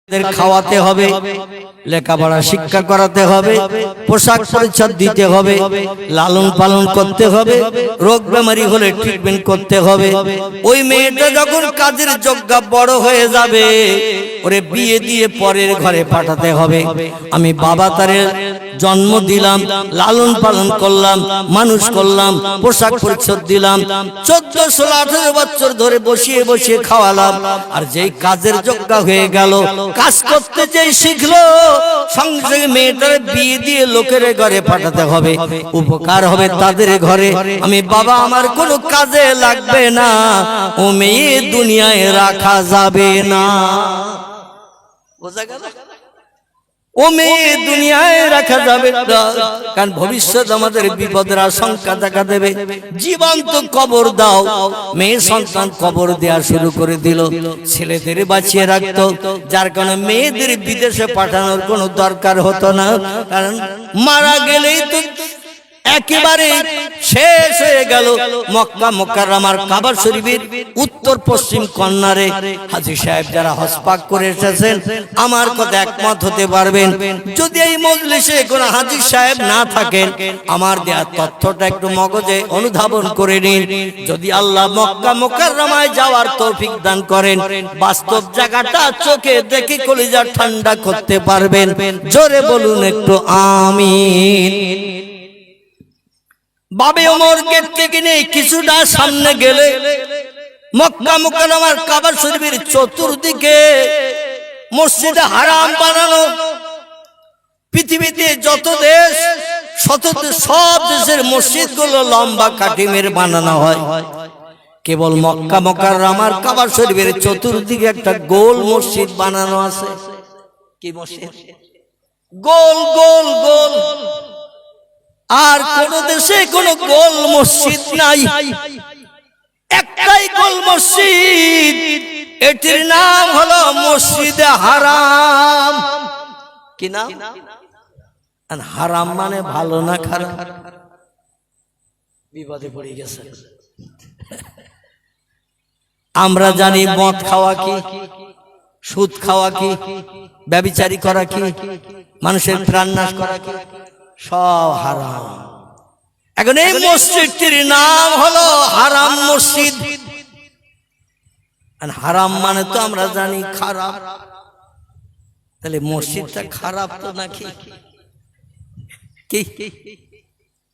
খাওয়াতে হবে, লেখাপড়া শিক্ষা করাতে হবে, পোশাক পরিচ্ছদ দিতে হবে, লালন পালন করতে হবে, রোগ বেমারি হলে ট্রিটমেন্ট করতে হবে। ওই মেয়েটা যখন কাজের যোগ্য বড় হয়ে যাবে, ওরে বিয়ে দিয়ে পরের ঘরে পাঠাতে হবে। আমি বাবা তারে জন্ম দিলাম, লালন পালন করলাম, মানুষ করলাম, পোশাক পরিচ্ছদ দিলাম, 14, 16, 18 বছর ধরে বসিয়ে বসিয়ে খাওয়ালাম। আর যেই কাজের যোগ্য হয়ে গেল, কাজ করতে যেই শিখলো, সঙ্গে সঙ্গে মেয়েটার বিয়ে দিয়ে লোকের ঘরে পাঠাতে হবে। উপকার হবে তাদের ঘরে। আমি বাবা আমার কোনো কাজে লাগবে না, ও মেয়ে দুনিয়ায় রাখা যাবে না। বোঝা গেল? ও মেয়ে দুনিয়ায় রাখা যাবে না, কারণ ভবিষ্যৎ আমাদের বিপদের আশঙ্কা দেখা দেবে। জীবন্ত কবর দাও। মেয়ে সন্তান কবর দেওয়া শুরু করে দিল। ছেলেদের বাঁচিয়ে রাখতো, যার কারণে মেয়েদের বিদেশে পাঠানোর কোনো দরকার হতো না, কারণ মারা গেলেই তো একেবারে শেষ হয়ে গেল। মক্কা মুকাররমার কাবা শরীফের উত্তর পশ্চিম কর্নারে হাজী সাহেব যারা হজ পাক করে এসেছেন আমার কথা একমত হতে পারবেন। যদি এই মজলিসে কোনো হাজী সাহেব না থাকেন, আমার দেয়া তথ্যটা একটু মগজে অনুধাবন করে নিন। যদি আল্লাহ মক্কা মুকাররমায় যাওয়ার তৌফিক দান করেন, বাস্তব জায়গাটা চোখে দেখে কলিজা ঠান্ডা করতে পারবেন। জোরে বলুন একটু আমিন। বাবে ওমর গেট থেকে নিয়ে কিছুটা সামনে গেলে মক্কা মুকাররমার কাবা শরীফের চতুর্দিকে মসজিদে হারাম বানানো। পৃথিবীতে যত দেশ, সব দেশের মসজিদগুলো লম্বা কাঠিমের বানানো হয়, কেবল মক্কা মুকাররমার কাবা শরীফের চতুর্দিকে একটা গোল মসজিদ বানানো আছে। কি মসজিদ? গোল গোল গোল। আর কোন দেশে কোন গোল মসজিদ নাই, একটাই গোল মসজিদ। এটির নাম হলো মসজিদে হারাম। কি নাম? হারাম মানে ভালো না খারাপ? বিপদে পড়ে গেছে। আমরা জানি মদ খাওয়া কি, সুদ খাওয়া কি, ব্যভিচারী করা কি, মানুষের প্রাণ নাশ করা কি, সব হারাম। এখন এই মসজিদটির নাম হলো হারাম মসজিদ। হারাম মানে তো আমরা জানি খারাপ, তাহলে মসজিদটা খারাপ তো নাকি? কি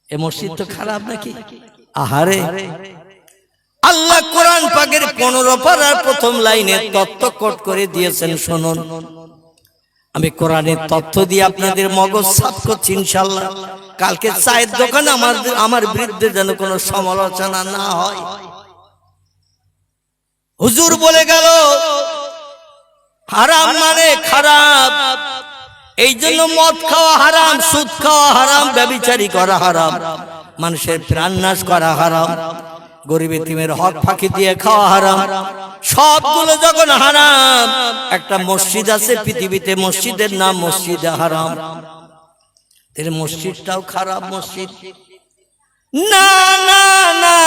এই মসজিদ তো খারাপ নাকি? আহারে, আল্লাহ কোরআন পাকের 15 পারার প্রথম লাইনে তত্ত্ব কোট করে দিয়েছেন, শুনুন। আমি কোরআনের তথ্য দিয়ে আপনাদের মগজ সাফ করছি ইনশাআল্লাহ। কালকে চায়ের দোকানে আমার বিরুদ্ধে যেন কোনো সমালোচনা না হয়। হুজুর বলে গেল হারাম মানে খারাপ, এই জন্য মদ খাওয়া হারাম, সুদ খাওয়া হারাম, ব্যভিচারী করা হারাম, মানুষের প্রাণ নাশ করা হারাম, গরিব এতিমের হক ফাঁকি দিয়ে খাওয়া হারাম। সবগুলো যখন হারাম, একটা মসজিদ আছে পৃথিবীতে, মসজিদের নাম মসজিদে হারাম। এর মসজিদটাও খারাপ মসজিদ না, না, না।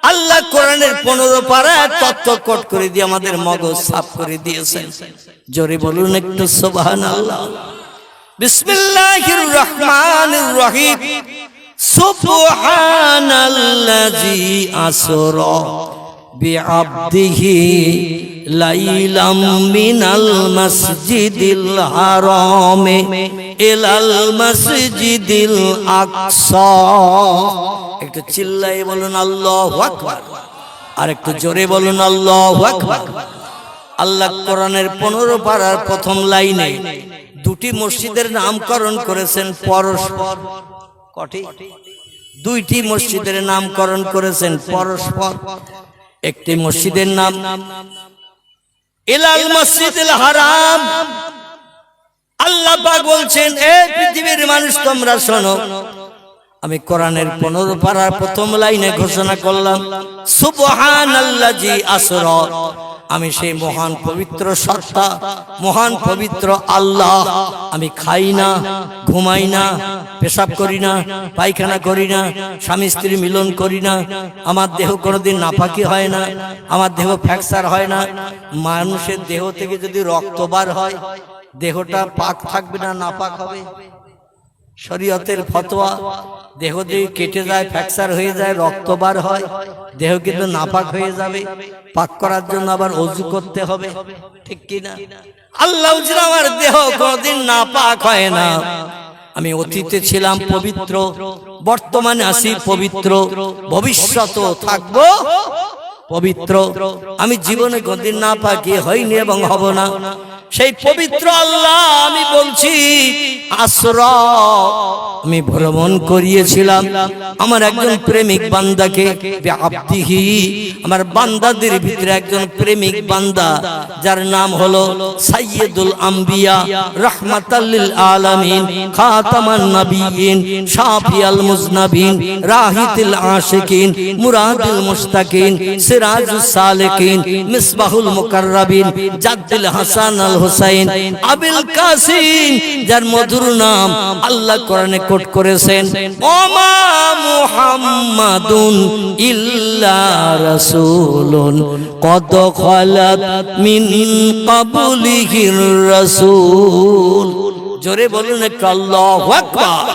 আল্লাহ কোরআনের 15 পারায় তত্ত্ব কোট করে দিয়ে আমাদের মগজ সাফ করে দিয়েছেন। জোরে বলুন একটু সুবহানাল্লাহ। বিসমিল্লাহির রহমানির রহিম। সুবহানাল্লাযী আসরা বিআবদিহি লাইলাম মিনাল মাসজিদিল হারামে ইলাল মাসজিদিল আকসা। একটু চিল্লায়ে বলুন আল্লাহু আকবার, আর একটু জোরে বলুন আল্লাহু আকবার। আল্লাহ কোরআনের 15 পারার প্রথম লাইনে দুটি মসজিদের নামকরণ করেছেন পরস্পর। কটি? দুইটি মসজিদের নামকরণ করেছেন পরস্পর। একটি মসজিদের নাম ইলাল মসজিদুল হারাম। আল্লাহ পাক বলছেন, এ পৃথিবীর মানুষ তোমরা শোনো, আমি কোরআনের 15 পারার প্রথম লাইনে ঘোষণা করলাম সুবহানাল্লাযী আসরা। আমি সেই মহান পবিত্র সত্তা, মহান পবিত্র আল্লাহ। আমি খাই না, ঘুমাই না, পেশাব করি না, পায়খানা করি না, স্বামী স্ত্রী মিলন করি না, আমার দেহ কোনোদিন নাপাকি হয় না, আমার দেহ ফ্র্যাকচার হয় না। মানুষের দেহ থেকে যদি রক্ত বার হয় দেহটা পাক থাকবে না নাপাক হবে? শরীয়তের ফতোয়া, দেহ যদি কেটে যায়, ফ্র্যাকচার হয়ে যায়, রক্ত বার হয়, দেহ কিন্তু নাপাক হয়ে যাবে। পাক করার জন্য আবার ওযু করতে হবে, ঠিক কি না? আল্লাহ আমার দেহ কোনদিন নাপাক হয় না। আমি অতীতে ছিলাম পবিত্র, বর্তমানে আছি পবিত্র, ভবিষ্যতেও থাকবো পবিত্র। আমি জীবনে কোনদিন নাপাকি হইনি এবং হব না। সেই পবিত্র আল্লাহ আমি বলছি, আসরা আমি ভ্রমণ করিয়েছিলাম আমার একজন প্রেমিক বান্দাকে, আব্দিহি আমার বান্দাদের ভিতরে একজন প্রেমিক বান্দা যার নাম হলো সাইয়্যিদুল আম্বিয়া রাহমাতাল লিল আলামিন খাতামান নবিয়্যিন শাফিয়াল মুজনাবিন রাহিতুল আশিকিন মুরাদুল মুশতাকিন সিরাজুস সালিকিন মিসবাহুল মুকাররাবিন জাদ্দুল হাসান আল হুসাইন আবুল কাসিম, যার মধুর নাম আল্লাহ কোরআনে কোট করেছেন, ওমা মুহাম্মাদুন ইল্লা রাসূলুন কদ খালাত মিন ক্বাবলিহির রাসূল। জোরে বলুন একটু আল্লাহু আকবার।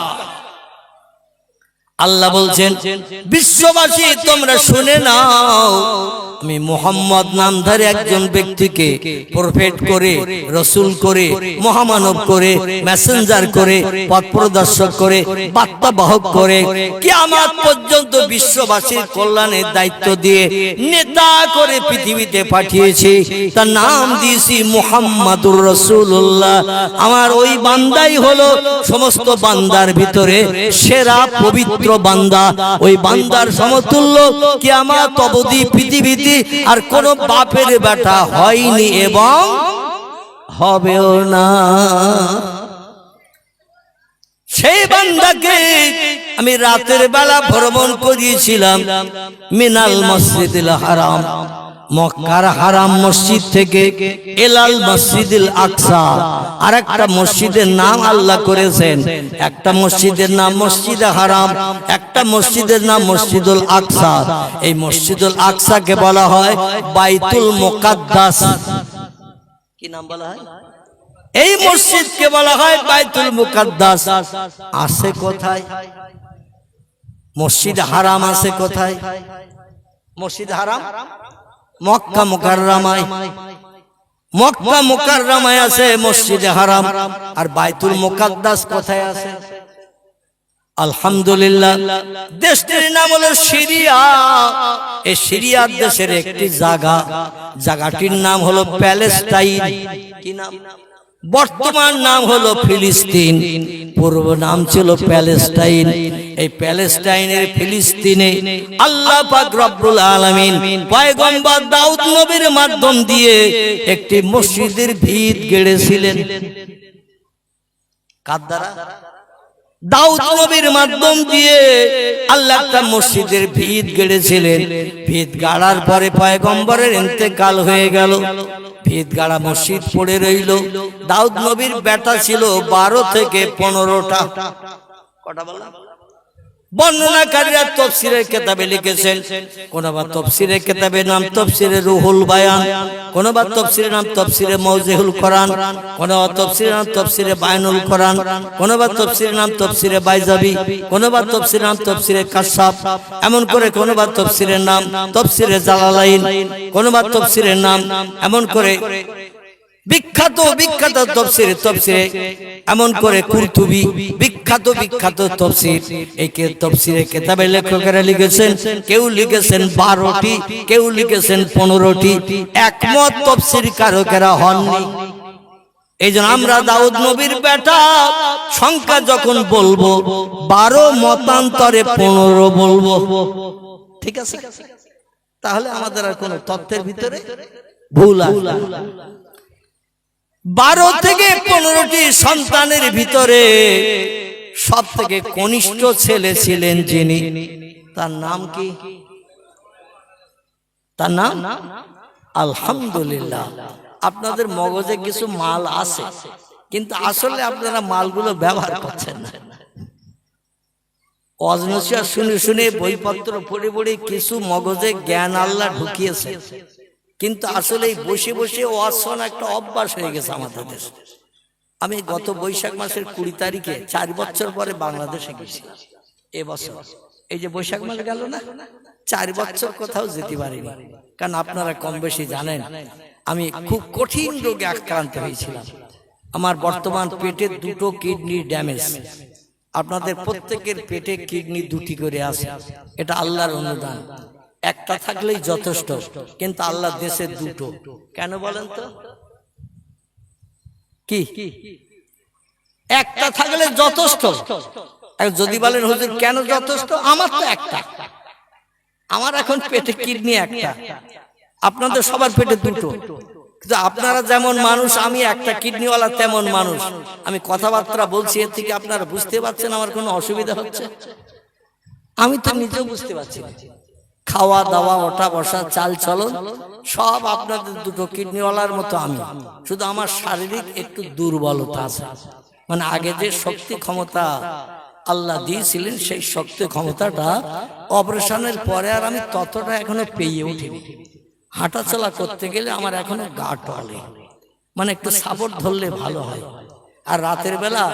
আল্লাহ বলছেন, বিশ্ববাসী তোমরা শুনে নাও, আমি মুহাম্মদ নামধারী একজন ব্যক্তিকে প্রফেট করে, রসুল করে, মহামানব করে, মেসেঞ্জার করে, পথ প্রদর্শক করে, বার্তা বাহক করে, কিয়ামত পর্যন্ত বিশ্ববাসীর কল্যাণের দায়িত্ব দিয়ে নেতা করে পৃথিবীতে পাঠিয়েছি। তার নাম দিয়েছি মুহাম্মাদুর রাসূলুল্লাহ। আমার ওই বান্দাই হলো সমস্ত বান্দার ভিতরে সেরা পবিত্র বান্দা। ওই বান্দার সমতুল্য কিয়ামত অবধি পৃথিবীতে আর কোন বাপের বেটা হয়নি এবং হবেও না। সেই বান্দাকে আমি রাতের বেলা ভ্রমণ করিয়েছিলাম মিনাল মসজিদুল হারাম, মক্কার হারাম মসজিদ থেকে এলাল মসজিদুল আকসা। আর একটা মসজিদের নাম আল্লাহ করেছেন, একটা মসজিদের নাম মসজিদে হারাম, একটা মসজিদের নাম মসজিদুল আকসা। এই মসজিদুল আকসাকে বলা হয় বাইতুল মুকাদ্দাস। কি নাম বলা হয়? এই মসজিদকে বলা হয় বাইতুল মুকাদ্দাস। আছে কোথায়? মসজিদ হারাম আছে কোথায়? মসজিদ হারাম মক্কা মুকাররমায়, মক্কা মুকাররমায় আছে মসজিদে হারাম। আর বাইতুল মুকাদ্দাস কোথায় আছে? আলহামদুলিল্লাহ, দেশটির নাম হলো সিরিয়া। এই সিরিয়া দেশের একটি জায়গা, জায়গাটির নাম হলো প্যালেস্টাইন। কি নাম? বর্তমান নাম হলো ফিলিস্তিন, পূর্ব নাম ছিল প্যালেস্টাইন। এই প্যালেস্টাইনের ফিলিস্তিনে আল্লাহ পাক রব্বুল আলামিন পয়গম্বর দাউদ নবীর মাধ্যম দিয়ে একটি মসজিদের ভিত গেড়েছিলেন। কার দ্বারা? দাউদ নবীর মাধ্যম দিয়ে আল্লাহ একটা মসজিদের ভিত গেড়েছিলেন। ভিত গাড়ার পরে পয়গম্বরের ইন্তেকাল হয়ে গেল, ভিত গাড়া মসজিদ পড়ে রইল। দাউদ নবীর বেটা ছিল 12 থেকে 15টা। কটা বলা? বর্ণনাকারীরা তাফসীরের কিতাবে লিখেছেন, কোনবা তাফসীরের কিতাবে নাম তাফসীরে রুহুল বায়ান, কোনবা তাফসীরের নাম তাফসীরে মাওজিহুল কোরআন, কোনবা তাফসীরের নাম তাফসীরে বায়ানুল কোরআন, কোনবা তাফসীরের নাম তাফসীরে বাইজাবি, কোনবা তাফসীরের নাম তাফসীরে কাশাফ, এমন করে কোনবা তাফসীরের নাম তাফসীরে জালালাইন, কোনবা তাফসীরের নাম এমন করে বিখ্যাত বিখ্যাত তফসিরে এমন করে কুরতুবী, বিখ্যাত বিখ্যাত তফসির। এই তফসিরের কিতাবে লেখকেরা লিখেছেন, কেউ লিখেছেন 12টি, কেউ লিখেছেন 15টি। একমত তফসির কারকেরা হননি। এই জন্য আমরা দাউদ নবীর বেটা সংখ্যা যখন বলবো 12 মতান্তরে 15 বলবো, ঠিক আছে? তাহলে আমাদের আর কোন তত্ত্বের ভিতরে ভুল আসবে না। 12 থেকে 15টি সন্তানের ভিতরে সব থেকে কনিষ্ঠ ছেলে ছিলেন যিনি, তার নাম কি? তার নাম আলহামদুলিল্লাহ। আপনাদের মগজে কিছু মাল আছে, কিন্তু আসলে আপনারা মালগুলো ব্যবহার করছেন না। ওয়াজ নসিহত শুনে শুনে বইপত্র পড়ে পড়ে কিছু মগজে জ্ঞান আল্লাহ ঢুকিয়েছে, কিন্তু আসলে এই বসে বসে ওয়াজ শোনা একটা অভ্যাস হয়ে গেছে আমাদের দেশে। আমি গত বৈশাখ মাসের 20 তারিখে 4 বছর পরে বাংলাদেশে গেছিলাম। এবছর এই যে বৈশাখ মাস গেল না, 4 বছর কোথাও যেতে পারিনি। কারণ আপনারা কম বেশি জানেন আমি খুব কঠিন রোগে আক্রান্ত হয়েছিলাম। আমার বর্তমান পেটের 2টো কিডনি ড্যামেজ। আপনাদের প্রত্যেকের পেটে কিডনি 2টি করে আছে, এটা আল্লাহর অনুদান। একটা থাকলেই যথেষ্ট, কিন্তু আল্লাহ দেশে 2টো কেন বলেন তো? কি একটা থাকলে যথেষ্ট? যদি বলেন হুজুর কেন যথেষ্ট, আমার তো একটা, আমার এখন পেটে কিডনি একটা, আপনাদের সবার পেটে 2টো। কিন্তু আপনারা যেমন মানুষ, আমি একটা কিডনিওয়ালা তেমন মানুষ। আমি কথাবার্তা বলছি, এর থেকে আপনারা বুঝতে পারছেন আমার কোনো অসুবিধা হচ্ছে? আমি তো নিজেও বুঝতে পারছি না। খাওয়া দাওয়া, ওঠা বসা, চাল চলন সব আপনাদের 2টো কিডনিওয়ালার মতো আমি, শুধু আমার শারীরিক একটু দুর্বলতা আছে। মানে আগে যে শক্তি ক্ষমতা আল্লাহ দিয়েছিলেন, সেই শক্তি ক্ষমতাটা অপারেশনের পরে আর আমি ততটা এখনো পেয়ে উঠিনি। হাঁটাচলা করতে গেলে আমার এখনো গা টলে, মানে একটু সাপোর্ট ধরলে ভালো হয়। আর রাতের বেলা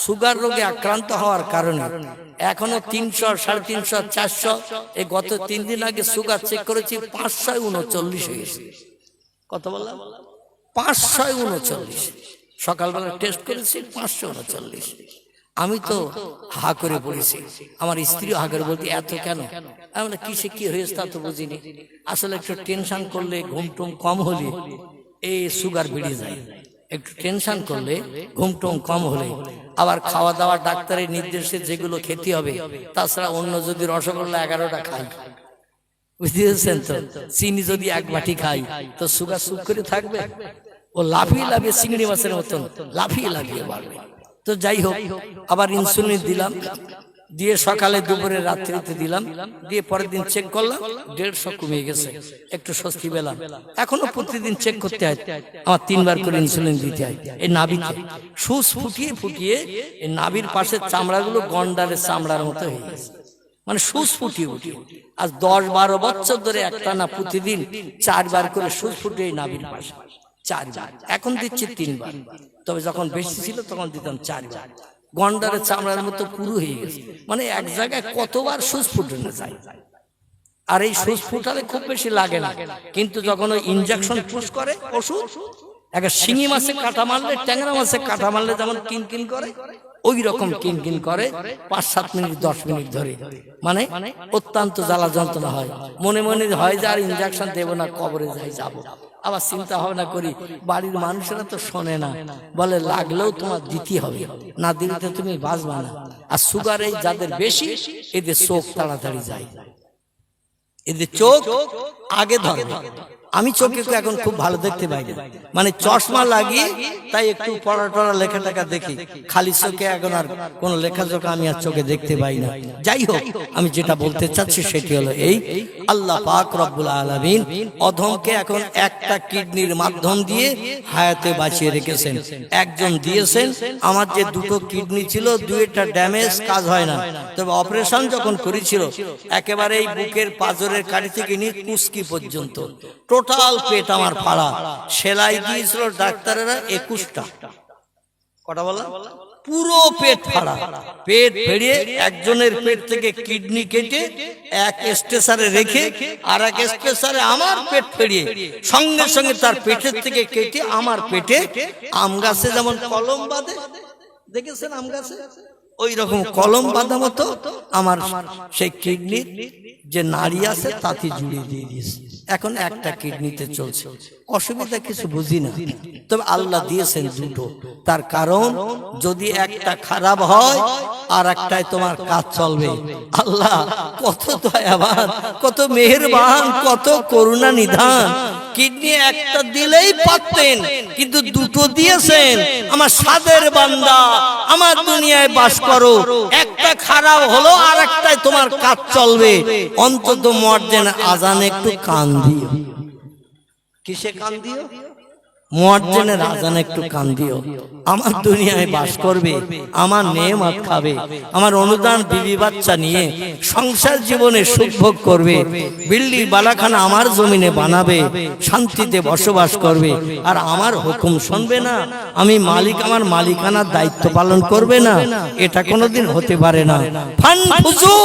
সুগার রোগে আক্রান্ত হওয়ার কারণে এখনো 300, 350, 400, এই গত 3 দিন আগে সুগার চেক করেছি 539 হয়েছে। কত বললাম? 539। সকালবেলা টেস্ট করেছি 539। আমি তো হা করে পড়েছি, আমার স্ত্রীও হা করে বলতে এত কেন? আমরা কিসে কি হয়েছে তা তো বুঝিনি। আসলে একটু টেনশন করলে, ঘুম টুম কম হলে এই সুগার বেড়ে যায়। একটু টেনশন করলে, ঘুম টুম কম হলে, আবার খাওয়া দাওয়া ডাক্তারের নির্দেশে যেগুলো খেতে হবে, তাছাড়া অন্য যদি রসগোল্লা 11টা খাই, বুঝতে পেরেছেন তো, চিনি যদি 1 বাটি খাই, তো সুগার চুপ করে থাকবে? ও লাফিয়ে লাফিয়ে চিংড়ি মাছের মতন লাফিয়ে লাফিয়ে বাড়বে। তো যাই হোক, আবার ইনসুলিন দিলাম, দিয়ে সকালে দুপুরে রাত্রিতে দিলাম, দিয়ে পরের দিন চেক করলাম 150 কমে গেছে, একটু স্বস্তি পেলাম। এখনো প্রতিদিন চেক করতে হয়, আমার 3 বার করে ইনসুলিন দিতে হয়। এই নাভিতে সুচ ফুটিয়ে ফুটিয়ে এই নাভির পাশের চামড়াগুলো গন্ডারের চামড়ার মতো হয়ে গেছে, মানে সুচ ফুটিয়ে ফুটিয়ে। আজ 10-12 বছর ধরে একটা না প্রতিদিন 4 বার করে সুচ ফুটিয়ে নাভির পাশে 4 বার, এখন দিচ্ছি 3 বার। তবে যখন বেশি ছিল তখন দিতাম 4 বার। গন্ডারের চামড়ার মতো পুরো হয়ে গেছে, মানে এক জায়গায় কতবার সুচ ফুটানো যায়। আর এই সুচ ফুটালে খুব বেশি লাগে না, কিন্তু যখন ওই ইনজেকশন পুশ করে ওষুধ, একটা শিঙি মাছে কাটা মারলে, ট্যাংরা মাছে কাটা মারলে যেমন কিনকিন করে, ওই রকম কিনকিন করে 5-7 মিনিট 10 মিনিট ধরে, মানে অত্যন্ত জ্বালা যন্ত্রণা হয়। মনে মনে হয় যে আর ইনজেকশন দেবো না, কবরে যাই যাবো। আবার চিন্তা ভাবনা করি, বাড়ির মানুষেরা তো শোনে না, বলে লাগলেও তোমার দিতে হবে, না দিলে তো তুমি বাঁচবা না। আর সুগার এই যাদের বেশি, এদের চোখ তাড়াতাড়ি যায়, এদের চোখ আগে ধরে। আমি চোখে এখন খুব ভালো দেখতে পাই না, মানে চশমা লাগিয়ে, তাই একটু পড়া টড়া লেখা টেখা দেখি, খালি চোখে এখন আর কোন লেখাজোখা আমি আর চোখে দেখতে পাই না। যাই হোক, আমি যেটা বলতে চাচ্ছি সেটি হলো এই, আল্লাহ পাক রব্বুল আলামিন অধমকে এখন একটা কিডনির মাধ্যম দিয়ে হায়াতে বাঁচিয়ে রেখেছেন। একজন দিয়েছেন, আমার যে 2টো কিডনি ছিল 2টা ড্যামেজ, কাজ হয় না। তবে অপারেশন যখন করেছিল, একেবারে এই বুকের পাঁজরের কাড়ি থেকে নিয়ে কুস্কি পর্যন্ত টোটাল পেট আমার ফাড়া, সেলাই দিয়েছিল ডাক্তারেরা 21টা। কটা বলা? পুরো পেট ফাড়া। পেট ফেড়িয়ে একজনের পেট থেকে কিডনি কেটে এক স্টেশনে রেখে আর এক স্টেশনে আমার পেট ফেড়িয়ে সঙ্গে সঙ্গে তার পেটের থেকে কেটে আমার পেটে আম গাছে যেমন কলম বাঁধে, দেখেছেন আম গাছে, ওই রকম কলম বাঁধা মতো আমার সেই কিডনির যে নাড়ি আছে তাতে জুড়ে দিয়ে দিয়েছে। এখন একটা কিডনিতে চলছে, অসুবিধা কিছু বুঝি না। তবে আল্লাহ দিয়েছেন 2টো, তার কারণ যদি একটা খারাপ হয় আর একটাই তোমার কাজ চলবে। আল্লাহ কত দয়াবান, কত মেহেরবান, কত করুণা নিধান। কিডনি একটা দিলেই পারতেন, কিন্তু 2টো দিয়েছেন। আমার সাদের বান্দা, আমার দুনিয়ায় বাস করো, একটা খারাপ হলো আর একটাই তোমার কাজ চলবে। অন্তত মুয়াজ্জিন আজান একটু কান দিও। কিসে কান দিও? মুয়াজ্জিনের আজানে একটু কান দিও। আমার দুনিয়ায় বাস করবে, আমার নেয়ামত খাবে, আমার অনুদান বিবি বাচ্চা নিয়ে সংসার জীবনে সুখ ভোগ করবে, বিল্ডিং বালাখানা আমার জমিনে বানাবে, শান্তিতে বসবাস করবে, আর আমার হুকুম শুনবে না, আমি মালিক, আমার মালিকানার দায়িত্ব পালন করবে না, এটা কোনোদিন হতে পারে না। ফানফুজু,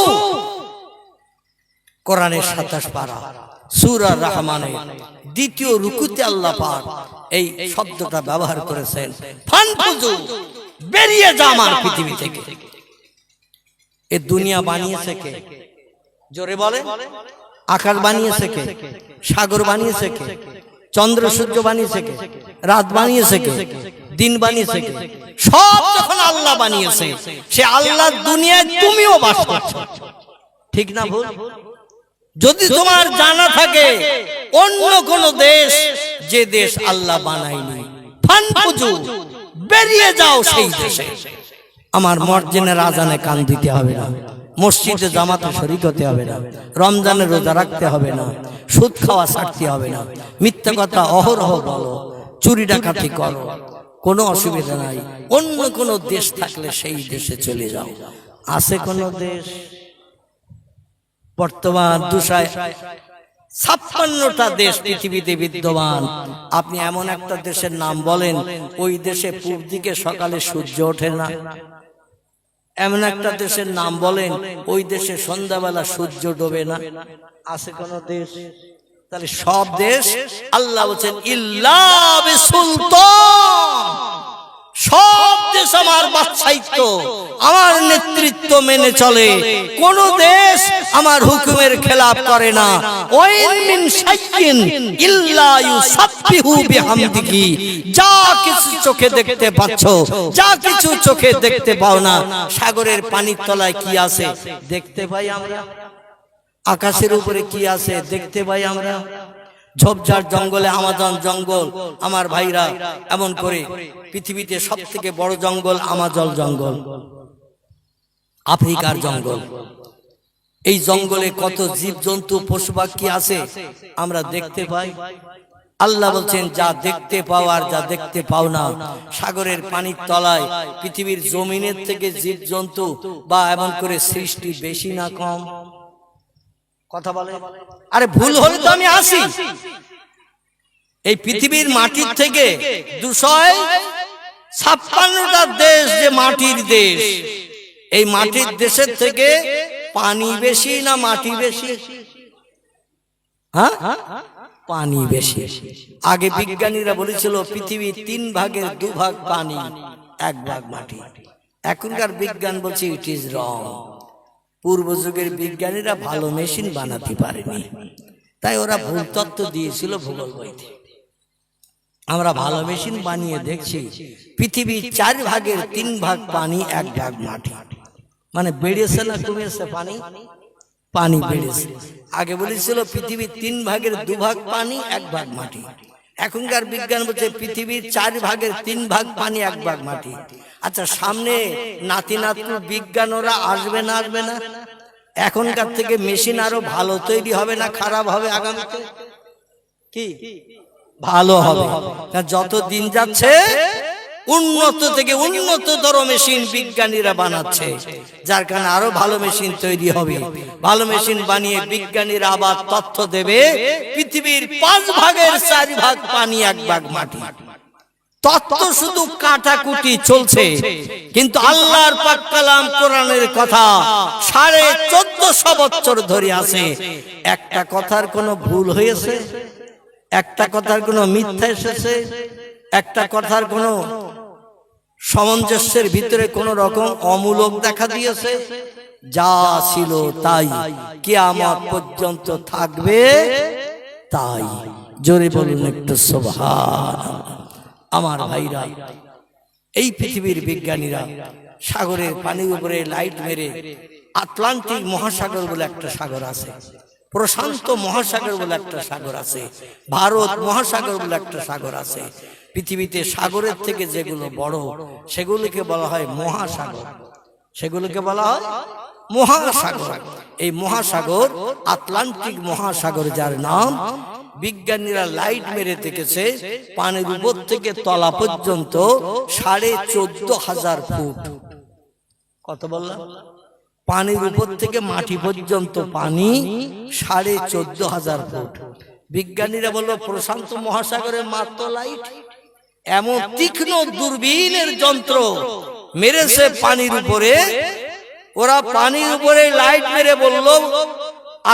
কোরআনের 27 পারা সূরা রহমানের দ্বিতীয় রুকুতে আল্লাহ পাক এই শব্দটা ব্যবহার করেছেন, ফানফুজু, বেরিয়ে যা আমার পৃথিবী থেকে। এই দুনিয়া বানিয়েছে কে? জোরে বলে। আকাশ বানিয়েছে কে? সাগর বানিয়েছে কে? চন্দ্র সূর্য বানিয়েছে কে? রাত বানিয়েছে কে? দিন বানিয়েছে কে? সব যখন আল্লাহ বানিয়েছে, সে আল্লাহর দুনিয়ায় তুমিও বাস করছো, ঠিক না ভুল? যদি তোমার জানা থাকে অন্য কোন দেশ, যে দেশ আল্লাহ বানায়নি, ফানফুজু, বেরিয়ে যাও সেই দেশে। আমার মুয়াজ্জিনের আজানে কান দিতে হবে না, মসজিদে জামাতে শরীক হতে হবে না, রমজানে রোজা রাখতে হবে না, সুদ খাওয়া ছাড়তে হবে না, মিথ্যা কথা অহরহ বলো, চুরি ডাকাতি করো, কোনো অসুবিধা নাই। অন্য কোন দেশ থাকলে সেই দেশে চলে যাও। আছে কোন দেশ? বর্তমান 256টা দেশ পৃথিবীতে বিদ্যমান। আপনি এমন একটা দেশের নাম বলেন, ওই দেশে পূর্ব দিকে সকালে সূর্য ওঠে না। এমন একটা দেশের নাম বলেন, ওই দেশে সন্ধ্যাবেলা সূর্য ডোবে না। আছে কোন দেশ? তাহলে সব দেশ আল্লাহ বলেন ইল্লা বিসুলতান, সব দেশ আমার বাদশাহিত্ব, আমার নেতৃত্ব মেনে চলে, কোন দেশ আমার হুকুমের খেলাফ করে না। ওয়াইন মিন শাইইন ইল্লা ইউসাব্বিহু বিহামদিহি, যা কিছু চোখে দেখতে পাচ্ছো, যা কিছু চোখে দেখতে পাও না, সাগরের পানির তলায় কি আছে দেখতে পাই আমরা, আকাশের উপরে কি আছে দেখতে পাই আমরা, ঝোপঝাড় জঙ্গলে, আমাজন জঙ্গল, আমার ভাইরা এমন করে পৃথিবীতে সব থেকে বড় জঙ্গল আমাজন জঙ্গল, আফ্রিকার জঙ্গল। এই জঙ্গলে কত জীব জন্তু পশু পাখি আছে আমরা দেখতে পাই। আল্লাহ বলছেন যা দেখতে পাও আর যা দেখতে পাও না, সাগরের পানির তলায়, পৃথিবীর জমিনের থেকে জীব জন্তু বা এমন করে সৃষ্টি বেশি না কম? কথা বলে। আরে ভুল হলে তো আমি আসি। এই পৃথিবীর মাটির থেকে 256টা দেশ যে মাটির দেশ, এই মাটির দেশের থেকে পানি বেশি না মাটি বেশি? হ্যাঁ, পানি বেশি। আগে বিজ্ঞানীরা বলেছিল পৃথিবীর 3 ভাগের 2 ভাগ পানি, 1 ভাগ মাটি। এখনকার বিজ্ঞান বলছে ইট ইজ রং। পূর্ব যুগের বিজ্ঞানীরা ভালো মেশিন বানাতে পারেনি, তাই ওরা ভুল তত্ত্ব দিয়েছিল ভূগোল বইতে। আমরা ভালো মেশিন বানিয়ে দেখছি পৃথিবীর 4 ভাগের 3 ভাগ পানি, 1 ভাগ মাটি। মানে বেড়েছে না কমেছে পানি? পানি বেড়েছে। আগে বলেছিল পৃথিবীর 3 ভাগের 2 ভাগ পানি, 1 ভাগ মাটি। এখনকার বিজ্ঞান বলছে পৃথিবীর 4 ভাগের 3 ভাগ পানি, 1 ভাগ মাটি। আচ্ছা, সামনে নাতি নাতু বিজ্ঞান ওরা আসবে না? আসবে না? এখনকার থেকে মেশিন আরো ভালো তৈরি হবে না খারাপ হবে আগামীতে? কি ভালো হবে? যত দিন যাচ্ছে উন্নত থেকে উন্নততর মেশিন বিজ্ঞানীরা বানাচ্ছে, যার কারণে আরো ভালো মেশিন তৈরি হবে। ভালো মেশিন বানিয়ে বিজ্ঞানীরা আবার তথ্য দেবে পৃথিবীর 5 ভাগের 4 ভাগ পানি, 1 ভাগ মাটি। তত্ত্ব শুধু কাটাকুটি চলছে, কিন্তু আল্লাহর পাক কালাম কোরআনের কথা 1450 বছর ধরে আছে। একটা কথার কোনো ভুল হয়েছে? একটা কথার কোনো মিথ্যা এসেছে? একটা কথার কোনো সামঞ্জস্যের ভিতরে কোন রকম অমূলক দেখা দিয়েছে? যা ছিল তাই কিয়ামত পর্যন্ত থাকবে তাই। জোরে বলুন একটু সুবহানাল্লাহ। আমার ভাইরা, এই পৃথিবীর বিজ্ঞানীরা সাগরের পানির উপরে লাইট মেরে আটলান্টিক মহাসাগর বলে একটা সাগর আছে, প্রশান্ত মহাসাগর বলে একটা সাগর আছে, ভারত মহাসাগর বলে একটা সাগর আছে। পৃথিবীতে সাগরের থেকে যেগুলো বড় সেগুলোকে বলা হয় মহাসাগর, সেগুলোকে বলা হয় মহাসাগর। এই মহাসাগর আটলান্টিক মহাসাগর, যার নাম বিজ্ঞানীরা লাইট মেরে দেখেছে পানির উপর থেকে তলা পর্যন্ত 14,500 ফুট। কত বললাম? পানির উপর থেকে মাটি পর্যন্ত পানি 14,500 ফুট। বিজ্ঞানীরা বলল প্রশান্ত মহাসাগরের মাত্র লাইট, এমন তীক্ষ্ণ দূরবীনের যন্ত্র মেরেছে পানির উপরে। ওরা পানির উপরে লাইট মেরে বলল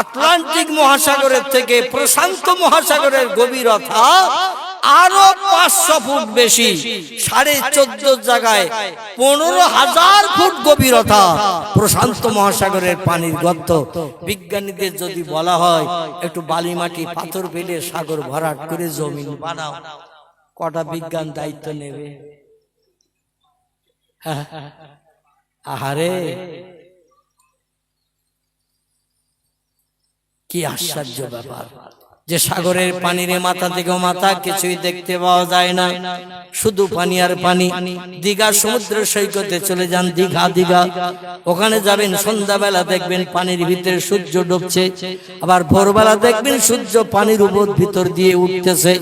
আটলান্টিক মহাসাগরের থেকে প্রশান্ত মহাসাগরের গভীরতা আরো 500 ফুট বেশি, 14.5 জায়গায় 15,000 ফুট গভীরতা প্রশান্ত মহাসাগরের পানির গর্ত। বিজ্ঞানীদের যদি বলা হয় একটু বালি মাটি পাথর ফেলে সাগর ভরাট করে জমিন বানাও, কটা বিজ্ঞান দায়িত্ব নেবে? আহারে কি আশ্চর্য ব্যাপার যে সাগরের পানির মাথা থেকে মাথা কিছুই দেখতে পাওয়া যায় না, শুধু পানি আর পানি। দীঘা সমুদ্র সৈকতে চলে যান, দীঘা ওখানে যাবেন, সন্ধ্যাবেলা দেখবেন পানির ভিতরে সূর্য ডুবছে, আবার ভোরবেলা দেখবেন সূর্য পানির উপর ভিতর দিয়ে উঠতেছে।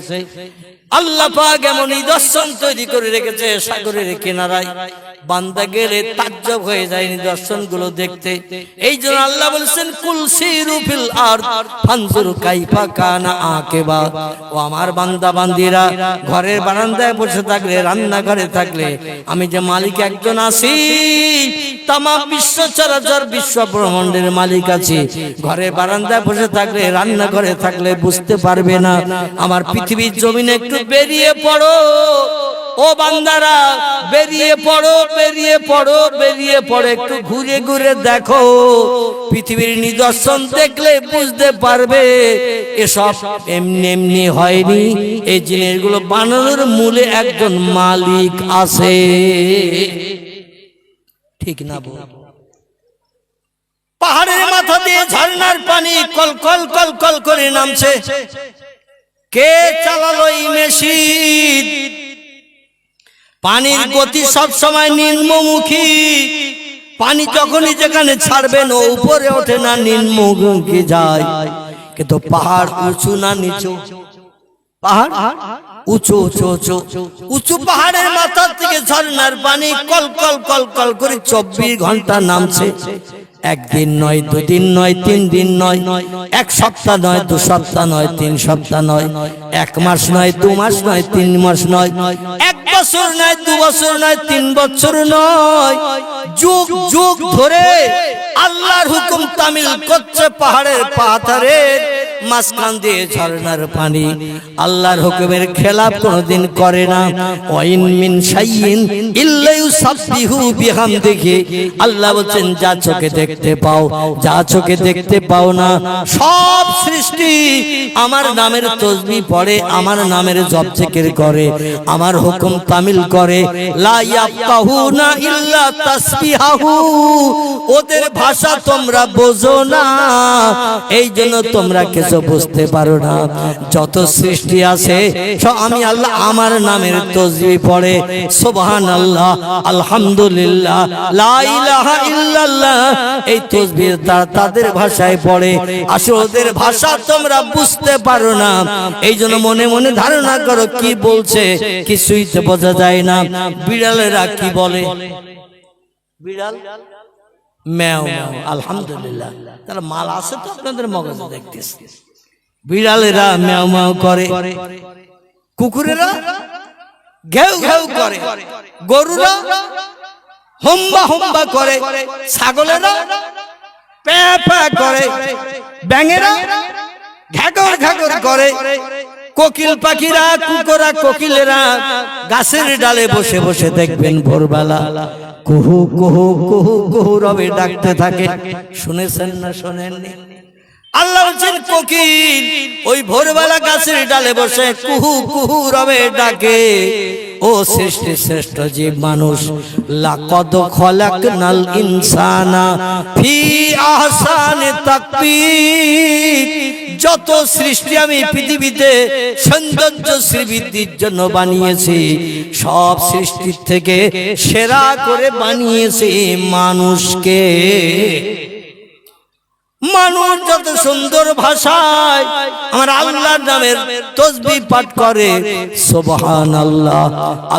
আল্লাহ পাক এমন নিদর্শন তৈরি করে রেখেছে সাগরের কিনারায়, বান্দা গেলে তাজ্জব হয়ে যায় নিদর্শন গুলো দেখতে। এই জন্য আল্লাহ বলেছেন কুল সিরু ফিল আরদ ফানজুর কাইফা কানা আকিবা। ও আমার বান্দা বান্দিরা, ঘরের বারান্দায় বসে থাকলে, রান্নাঘরে থাকলে, আমি যে মালিক একজন আছি, তামাম বিশ্ব চরাচর বিশ্ব ব্রহ্মাণ্ডের মালিক আছি। ঘরের বারান্দায় বসে থাকলে, রান্নাঘরে থাকলে বুঝতে পারবে না। আমার পৃথিবীর জমিনে একটু বেরিয়ে পড়ো ও বান্দারা, বেরিয়ে পড়ো, বেরিয়ে পড়ো, বেরিয়ে পড়ো, একটু ঘুরে ঘুরে দেখো। পৃথিবীর নিদর্শন দেখলে বুঝতে পারবে এসব এমনি এমনি হয়নি। এই জিনিসগুলো বানানোর মূলে একজন মালিক আছে, ঠিক না বল? পাহাড়ের মাথা দিয়ে ঝর্ণার পানি কল কল কল কল করে নামছে। কে চালালো এই মেশিন? পানির গতি সব সময় নিম্নমুখী। পানি যখনই যেখানে ছাড়বেন ও উপরে ওঠে না, নিম্নমুখী যায়। কিন্তু পাহাড় উঁচু না নিচু? পাহাড় উঁচু উঁচু উঁচু উঁচু পাহাড়ের মাথা থেকে ঝর্ণার পানি কল কল কল কল করে 24 ঘন্টা নামছে। একদিন নয়, দুদিন নয়, 3 দিন নয়, 1 সপ্তাহ নয়, 2 সপ্তাহ নয়, 3 সপ্তাহ নয়, 1 মাস নয়, 2 মাস নয়, 3 মাস নয়, 1 বছর নয়, 2 বছর নয়, 3 বছর নয়, যুগ যুগ ধরে আল্লাহর হুকুম তামিল করছে পাহাড়ের পাথরের মাঝখান দিয়ে ঝর্ণার পানি। আল্লাহর হুকুমের খেলাফ কোনদিন করে না। ওয়াইন মিন শাইইন ইল্লা ইউসাব্বিহু বিহামদিহি। আল্লাহ বলেন যা চোখে দেখতে পাও, যা চোখে দেখতে পাও না, সব সৃষ্টি আমার নামের তাসবিহ পড়ে, আমার নামের জপ জিকির করে, আমার হুকুম তামিল করে। লা ইয়াফকাহুনা ইল্লা তাসবিহাহু। ওদের ভাষা তোমরা বোঝো না, এই জন্য তোমরা কিছু বুঝতে পারো না। যত সৃষ্টি আছে সব আমি আল্লাহ আমার নামের তাসবিহ পড়ে, সুবহানাল্লাহ, আলহামদুলিল্লাহ, লা ইলাহা ইল্লাল্লাহ, এই তাসবিহ তাদের ভাষায় পড়ে। আসলে ওদের ভাষা তোমরা বুঝতে পারো না, এই জন্য মনে মনে ধারণা করো কি বলছে, কিছুই তো বোঝা যায় না। বিড়ালেরা কি বলে? বিড়াল ম্যাও ম্যাও, আলহামদুলিল্লাহ, তার মাল আছে তো আপনাদের মগজে দেখতেছি। বিড়ালেরা ম্যাও ম্যাও করে, কুকুরেরা ঘেউ ঘেউ করে, গরুরা হোম্বা হোম্বা করে, ছাগলেরা প্যা প্যা করে, ব্যাঙেরা ঘ্যাগর ঘ্যাগর করে, কোকিল পাখিরা, কুকুরা কোকিলেরা গাছের ডালে বসে বসে দেখবেন ভোরবেলা কুহু কুহু কুহু কুহু রবে ডাকতে থাকে। শুনেছেন না শোনেননি? আল্লাহ বলছেন কোকিল ওই ভোরবেলা গাছের ডালে বসে কুহু কুহু রবে ডাকে। ও সৃষ্টি শ্রেষ্ঠ জীব মানুষ, লাকাদ খলাকনাল ইনসানা ফি আহসানি তাকবীর। যত সৃষ্টি আমি পৃথিবীতে সৌন্দর্য শ্রীবৃদ্ধির জন্য বানিয়েছি, সব সৃষ্টির থেকে সেরা করে বানিয়েছি মানুষকে। মানুষ যত সুন্দর ভাষায় আমার আল্লাহর নামের তাসবিহ পাঠ করে, সুবহানাল্লাহ,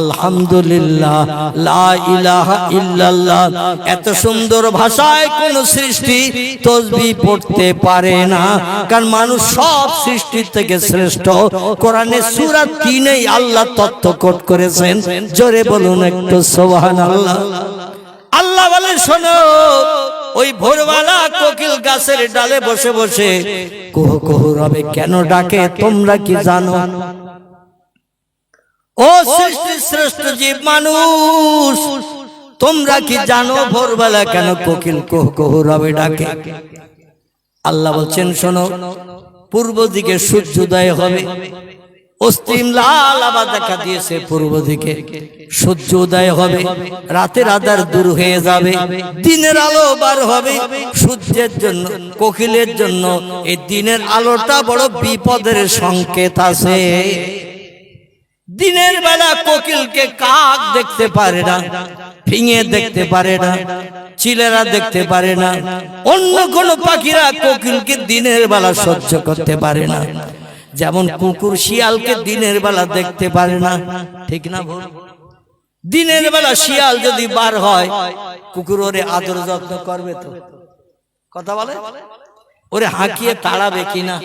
আলহামদুলিল্লাহ, লা ইলাহা ইল্লাল্লাহ, এত সুন্দর ভাষায় কোন সৃষ্টি তাসবিহ পড়তে পারে না। কারণ মানুষ সব সৃষ্টির থেকে শ্রেষ্ঠ। কোরআনে সূরা 3-এ আল্লাহ তথ্য কোট করেছেন। জোরে বলুন একটু সুবহানাল্লাহ। আল্লাহ বলে, শোনো, ওই ভোরবেলা কোকিল গাছের ডালে বসে বসে কুহু কুহু রবে কেন ডাকে তোমরা কি জানো? ও সৃষ্টির শ্রেষ্ঠ জীব মানুষ, তোমরা কি জানো ভোরবেলা কেন কোকিল কুহু কুহু রবে ডাকে? আল্লাহ বলছেন, শোনো, পূর্ব দিকে সূর্যোদয় হবে, অস্তিম লাল আভা দেখা দিয়েছে, পূর্ব দিকে সূর্য উদয় হবে, রাতের আঁধার দূর হয়ে যাবে, দিনের আলো বার হবে। সূর্যের জন্য, কোকিলের জন্য এই দিনের আলোটা বড় বিপদের সংকেত আছে। দিনের বেলা কোকিলকে কাক দেখতে পারে না, ফিঙে দেখতে পারে না, চিলেরা দেখতে পারে না, অন্য কোন পাখিরা কোকিলকে দিনের বেলা সহ্য করতে পারে না। যেমন কুকুর শিয়ালকে দিনের বেলা দেখতে পারে না, ঠিক না ভুল? দিনের বেলা শিয়াল যদি বার হয়, কুকুর ওরে আদর যত্ন করবে তো? কথা বলে, ওরে হাঁকিয়ে তাড়াবে কিনা?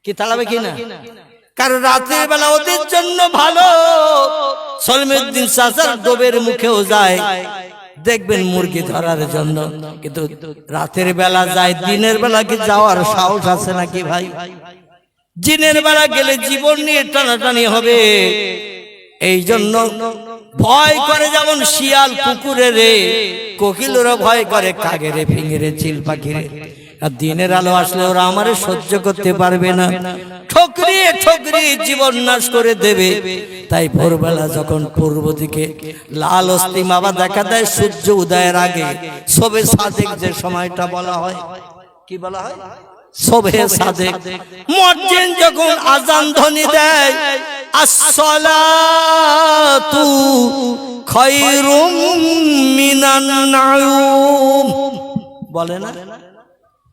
কি তাড়াবে কিনা? কারণ রাতের বেলা ওদের জন্য ভালো। সলমউদ্দিন চাচার ডোবের মুখেও যায়, দেখবেন মুরগি ধরার জন্য, কিন্তু রাতের বেলা যায়। দিনের বেলা কি যাওয়ার সাহস আছে নাকি ভাই? দিনের বেলা গেলে জীবন নিয়ে টানাটানি হবে। এই জন্য ভয় করে, যেমন শিয়াল কুকুরে রে, কোকিলেরও ভয় করে কাগেরে, ফিঙেরে, চিল পাখিরে। আর দিনের আলো আসলে ওরা আমারে সহ্য করতে পারবে না, ঠকরিয়ে ঠকরিয়ে জীবন নাশ করে দেবে। তাই ভোরবেলা যখন পূর্ব দিকে লাল অস্তিম আভা দেখা দেয়, সূর্য উদয়ের আগে, শবে সাদেক যে সময়টা বলা হয়, কি বলা হয়? শবে সাদেক। মুয়াজ্জিন যখন আযান ধ্বনি দেয়, আসসালাতু খায়রুম মিনান নাউম বলে না?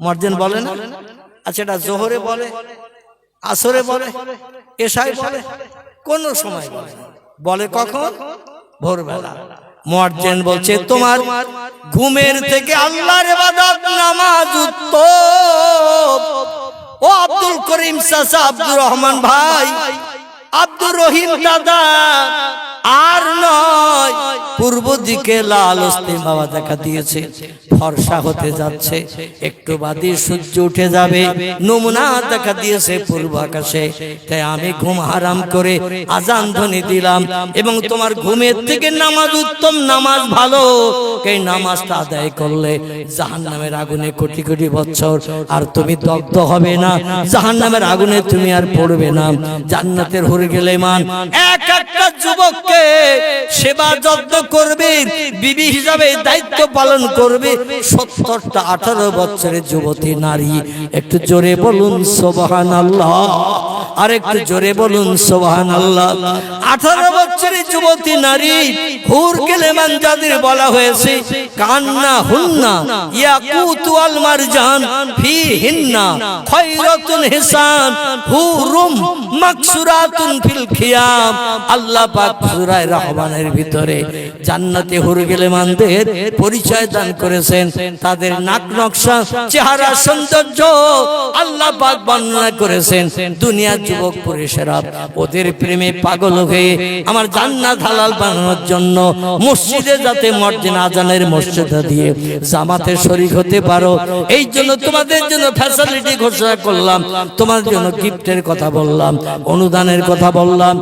মুয়াজ্জিন বলে না? আচ্ছা, এটা জোহরে বলে, আসরে বলে, এশায় বলে, কোন সময় বলে? বলে কখন? ভোরবেলা। মুয়াজ্জিন বলছে, তোমার ঘুমের থেকে আল্লাহর ইবাদত নামাজ উত্তম। ও আব্দুল করিম চাচা, আব্দুর রহমান ভাই, আব্দুর রহিম দাদা, আর নয়, পূর্ব দিকে লাল অস্তিম আভা দেখা দিয়েছে, ফর্সা হতে যাচ্ছে, একটু বাদে সূর্য উঠে যাবে, নমুনা দেখা দিয়েছে পূর্ব আকাশে। তাই আমি ঘুম হারাম করে আযান ধ্বনি দিলাম, এবং তোমার ঘুমের থেকে নামাজ উত্তম, নামাজ ভালো। এই নামাজটা আদায় করলে জাহান্নামের আগুনে কোটি কোটি বছর আর তুমি দগ্ধ হবে না, জাহান্নামের আগুনে তুমি আর পড়বে না, জান্নাতের হুর গেলে মান। এক একটা যুবককে সেবা যত্ন করবে, বিবি হিসাবে দায়িত্ব পালন করবে 70টা 18 বছরের যুবতী নারী। একটু জোরে বলুন সুবহানাল্লাহ, আর একটু জোরে বলুন সুবহানাল্লাহ। 18 বছরের যুবতী নারী হুর গেলেমান যাদের বলা হয়েছে, কান্না হুন্না ইয়াকুতু আল মারজান ফিহিন্না খায়রাতুন হিসান হুরুম মাকসুরাতুন ফিল খিয়াম। আল্লাহ পাক সূরা রহমানের ভিতরে জান্নাতে হুর গেলেমানদের পরিচয় দান করেছেন, তাদের নাক নকশা, চেহারা, সৌন্দর্য আল্লাহ পাক বর্ণনা করেছেন। দুনিয়ার যুবক পুরুষেরা ওদের প্রেমে পাগল হয়ে আমার জান্নাত হালাল বানানোর জন্য মসজিদে যাতে মুয়াজ্জিন আযানের মসজিদে দিয়ে জামাতে শরীক হতে পারো, এই জন্য তোমাদের জন্য ফ্যাসিলিটি ঘোষণা করলাম, তোমাদের জন্য গিফটের কথা বললাম, অনুদানের কথা বললাম।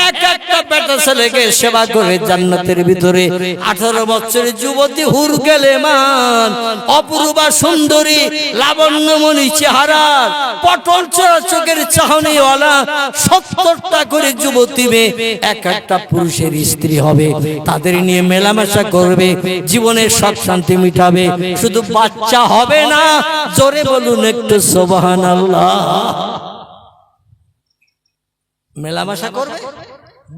এক একটা বেটা ছেলেকে সেবা করে জান্নাতের ভিতরে 18 বছরের যুবতী হুর গেলেমান, অপরূপা সুন্দরী, লাবণ্যমণি চেহারা, পটল চোরা চোখের চাহনিওয়ালা 70টা করে যুবতী মেয়ে এক একটা পুরুষের স্ত্রী হবে, তাদের নিয়ে মেলামেশা করবে, জীবনের সব শান্তি মিটাবে। শুধু বাচ্চা হবে না, জোরে বলুন একটু সুবহানাল্লাহ। মেলামেশা করবে,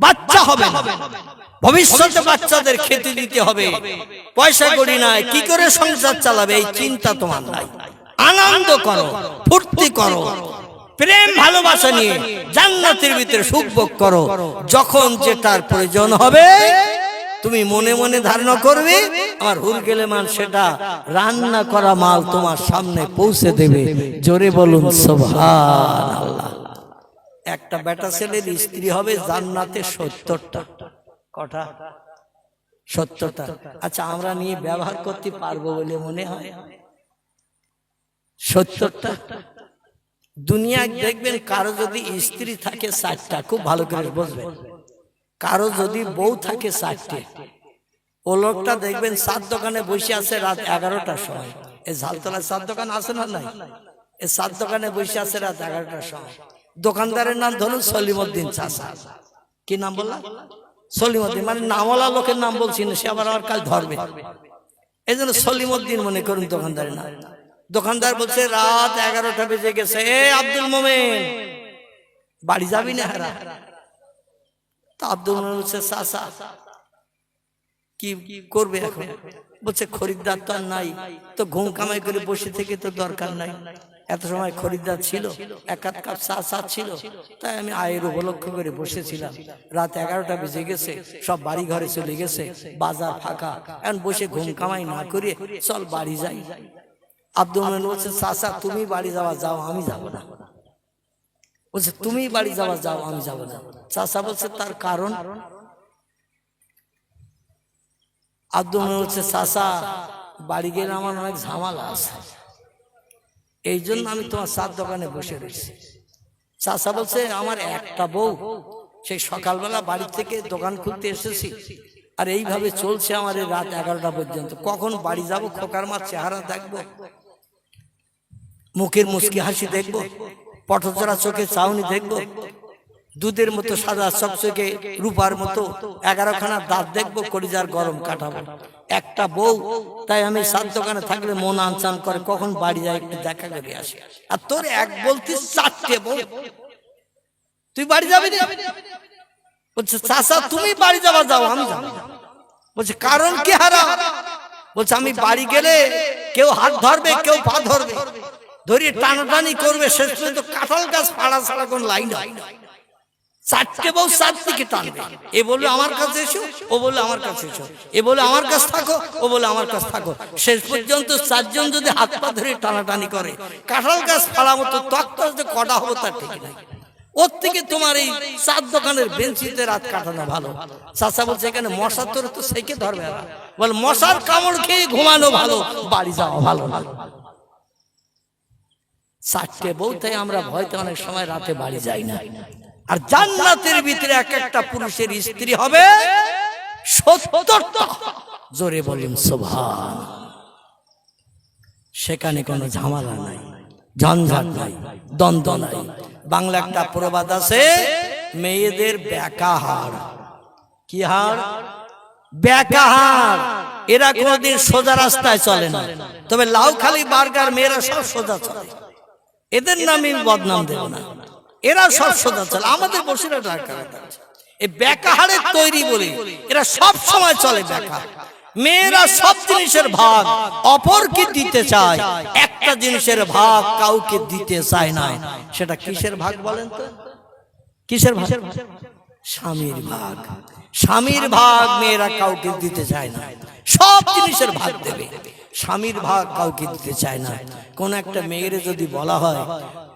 বাচ্চা হবে না, ভবিষ্যতে বাচ্চাদের খেতে দিতে হবে, পয়সা করি নাই, কি করে সংসার চালাবে এই চিন্তা তোমার নাই। আনন্দ করো, ফুর্তি করো, প্রেম ভালোবাসা নিয়ে জান্নাতের ভিতরে সুখ ভোগ করো। যখন যেটার প্রয়োজন হবে তুমি মনে মনে ধারণা করবে, আমার হুর গেলে মান সেটা রান্না করা মাল তোমার সামনে পৌঁছে দেবে। জোরে বলুন সুবহানাল্লাহ। একটা বেটা ছেলের স্ত্রী হবে জান্নাতে 70টা। কটা? 70টা। আচ্ছা, আমরা নিয়ে ব্যবহার করতে পারবো বলে মনে হয়? 70টা। দুনিয়ায় দেখবেন কারো যদি স্ত্রী থাকে 4টা, খুব ভালো করে বুঝবেন, কারো যদি বউ থাকে 4টে, ও লোকটা দেখবেন চার দোকানে বসে আছে রাত 11টার সময়। এই ঝালতলায় চার দোকান আছে না নাই? এই চার দোকানে বসে আছে রাত 11টার সময়। দোকানদারের নাম ধরুন সলিমউদ্দিন চাচা। কি নাম বললাম? সলিমউদ্দিন, মানে নামওয়ালা লোকের নাম বলছি না, সে আবার কাল ধরবে, এই জন্য সলিমউদ্দিন মনে করুন দোকানদারের নাম। দোকানদার বলছে রাত 11টা বেজে গেছে, এ আব্দুল মোমেন বাড়ি যাবি না? হারা তা আব্দুল মোমেন বলছে চাচা কি করবে এখন? বলছে খরিদ্দার তো আর নাই, তো ঘুম কামাই করে বসে থেকে তো দরকার নাই। এত সময় খরিদ্দার ছিল, এক কাপ চা ছিল, তাই আমি আয়ের উপলক্ষ করে বসেছিলাম। রাত 11টা বেজে গেছে, সব বাড়ি ঘরে চলে গেছে, বাজার ফাঁকা, এখন বসে ঘুম কামাই না করে চল বাড়ি যাই। আব্দুল মোমেন বলছে চাচা তুমি বাড়ি যাওয়া যাও, আমি যাবো না। বলছে তুমি বাড়ি যাওয়া যাও, আমি যাবো না। চাচা বলছে তার কারণ? আব্দুল মোমেন বলছে চাচা বাড়ি গেলে আমার অনেক ঝামেলা আছে, এই জন্য আমি তোমার চার দোকানে বসে রয়েছি। চাচা বলছে আমার একটা বউ, সেই সকালবেলা বাড়ি থেকে দোকান খুলতে এসেছি, আর এইভাবে চলছে আমার এই রাত 11টা পর্যন্ত। কখন বাড়ি যাব, খোকার মার চেহারা দেখবো, মুখের মুচকি হাসি দেখবো, পটচরা চোখে চাউনি দেখবো, দুধের মতো সাদা চকচকে রূপার মতো 11খানা দাঁত দেখবো, কলিজার গরম কাটাবো। একটা বউ, তাই আমি সাত দোকানে থাকলে মন আনচান করে কখন বাড়ি যায় একটু দেখা করে আসে। আর তোর এক বলতিস 4টে বউ, তুই বাড়ি যাবি না? বলছে চাচা তুমি বাড়ি যাওয়া যাও, আমি যাবো না। বলছে কারণ কি হারা? বলছে আমি বাড়ি গেলে কেউ হাত ধরবে, কেউ পা ধরবে, ধরিয়ে টানাটানি করবে, শেষ পর্যন্ত কাঁঠাল গাছ ফাড়া ছাড়া কোন লাইন হয়। 4টে বউ 4 দিকে টানবে, এ বললো আমার কাছে এসো, ও বললো আমার কাছে এসো, এ বলে আমার কাছে থাকো, ও বলে আমার কাছে থাকো। শেষ পর্যন্ত 4জন যদি হাত পা ধরে টানাটানি করে, কাঁঠাল গাছ ফাড়া মতো তক্তা যে কটা হবো তার ঠিক নাই। ওর থেকে তোমার এই 4 দোকানের বেঞ্চিতে রাত কাটানো ভালো। চাচা বলছে এখানে মশার তোর তো সেইকে ধরবে, বল মশার কামড় খেয়ে ঘুমানো ভালো, বাড়ি যাওয়া ভালো না। 4টে বউ, তাই আমরা ভয়তে অনেক সময় রাতে বাড়ি যাই না। আর জান্নাতের ভিতরে এক একটা পুরুষের স্ত্রী হবে 70টা। জোরে বলুন সুবহান। সেখানে কোনো ঝামেলা নাই, ঝঞ্ঝাট নাই, দ্বন্দ্ব নাই। বাংলা একটা প্রবাদ আছে, মেয়েদের বেকাহার। কি হার? বেকাহার। এরা কোনোদিন সোজা রাস্তায় চলে না, তবে লাউখালি বার্গার মেয়েরা সব সোজা চলে। এদের নামে বদনাম দেব না, এরা সব সোজা চলে। আমাদের বসিরা ঢাকা এই বেকাহারের তৈরি বলে এরা সব সময় চলে বেকার। মেয়েরা সব জিনিসের ভাগ অপরকে দিতে চায়, একটা জিনিসের ভাগ কাউকে দিতে চায় না। সেটা কিসের ভাগ বলেন তো? কিসের ভাগ? স্বামীর ভাগ। স্বামীর ভাগ মেয়েরা কাউকে দিতে চায় না, সব জিনিসের ভাগ দেবে, স্বামীর ভাগ কাউকে দিতে চায় না। কোন একটা মেয়ের যদি বলা হয়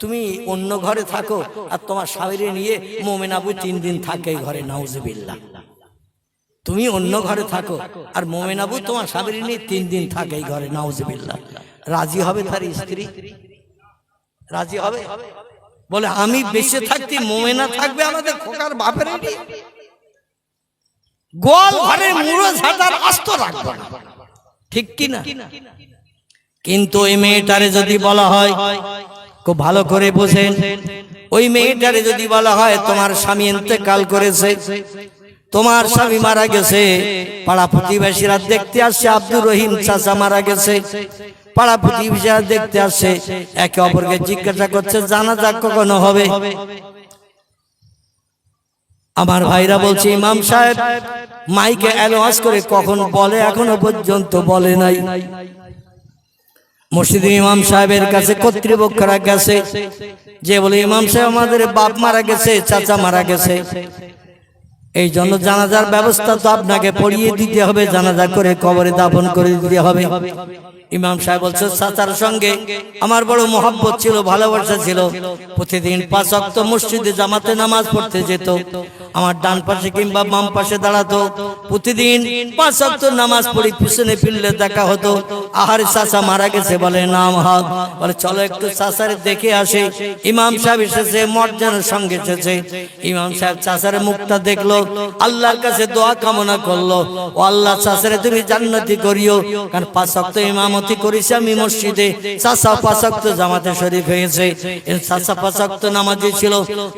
তুমি অন্য ঘরে থাকো, আর তোমার স্বামীরে নিয়ে মোমেন আবু 3 দিন থাকে ঘরে, নাউজুবিল্লাহ। তুমি অন্য ঘরে থাকো আর মোমেন আবু তোমার স্বামীরে নিয়ে 3 দিন থাকে ঘরে, নাউজুবিল্লাহ। রাজি হবে তার স্ত্রী? রাজি হবে? বলে আমি বেঁচে থাকতে মোমেনা থাকবে আমাদের খোকার বাপের গোয়াল ঘরে মুড়ো ঝাঁটার আস্ত রাখবে না, ঠিক কি না? কিন্তু ওই মেয়েটারে যদি বলা হয়, খুব ভালো করে বোঝেন, ওই মেয়েটারে যদি বলা হয় তোমার স্বামী ইন্তেকাল করেছে, তোমার স্বামী মারা গেছে, পাড়া প্রতিবেশীরা দেখতে আসছে আব্দুর রহিম চাচা মারা গেছে, পাড়া প্রতিবেশীরা দেখতে আসছে, একে অপরকে জিজ্ঞাসা করছে জানাজা কখনো হবে। আমার ভাইরা বলছে ইমাম সাহেব মাইকে অ্যানাউন্স করে কখন বলে, এখনো পর্যন্ত বলে নাই। মসজিদের ইমাম সাহেবের কাছে কর্তৃপক্ষরা গেছে, যে বলে ইমাম সাহেব আমাদের বাপ মারা গেছে, চাচা মারা গেছে, এই জন্য জানাজার ব্যবস্থা তো আপনাকে পড়িয়ে দিতে হবে, জানাজা করে কবরে দাফন করে দিতে হবে। ইমাম সাহেব বলছে চাচার সঙ্গে আমার বড় মহব্বত ছিল, ভালোবাসা ছিল, প্রতিদিন 5 ওয়াক্ত মসজিদে জামাতে নামাজ পড়তে যেত, আমার ডান পাশে কিংবা বাম পাশে দাঁড়াতো, প্রতিদিন 5 ওয়াক্ত নামাজ পড়ি, পিছনে ফিরলে দেখা হতো, আহারে চাচা মারা গেছে, বলে নাম হাত, বলে চলো একটু চাচারে দেখে আসে। ইমাম সাহেব এসেছে, মর্যাদার সঙ্গে এসেছে। ইমাম সাহেব চাচারের মুখটা দেখলো, আল্লাহর কাছে দোয়া কামনা করলো, ও আল্লাহ চাচারে তুমি জান্নাতি করিও, কারণ 5 ওয়াক্ত ইমামতি করেছি আমি মসজিদে, চাচা 5 ওয়াক্ত জামাতে শরীক হয়েছে, চাচা 5 ওয়াক্ত নামাজি ছিল,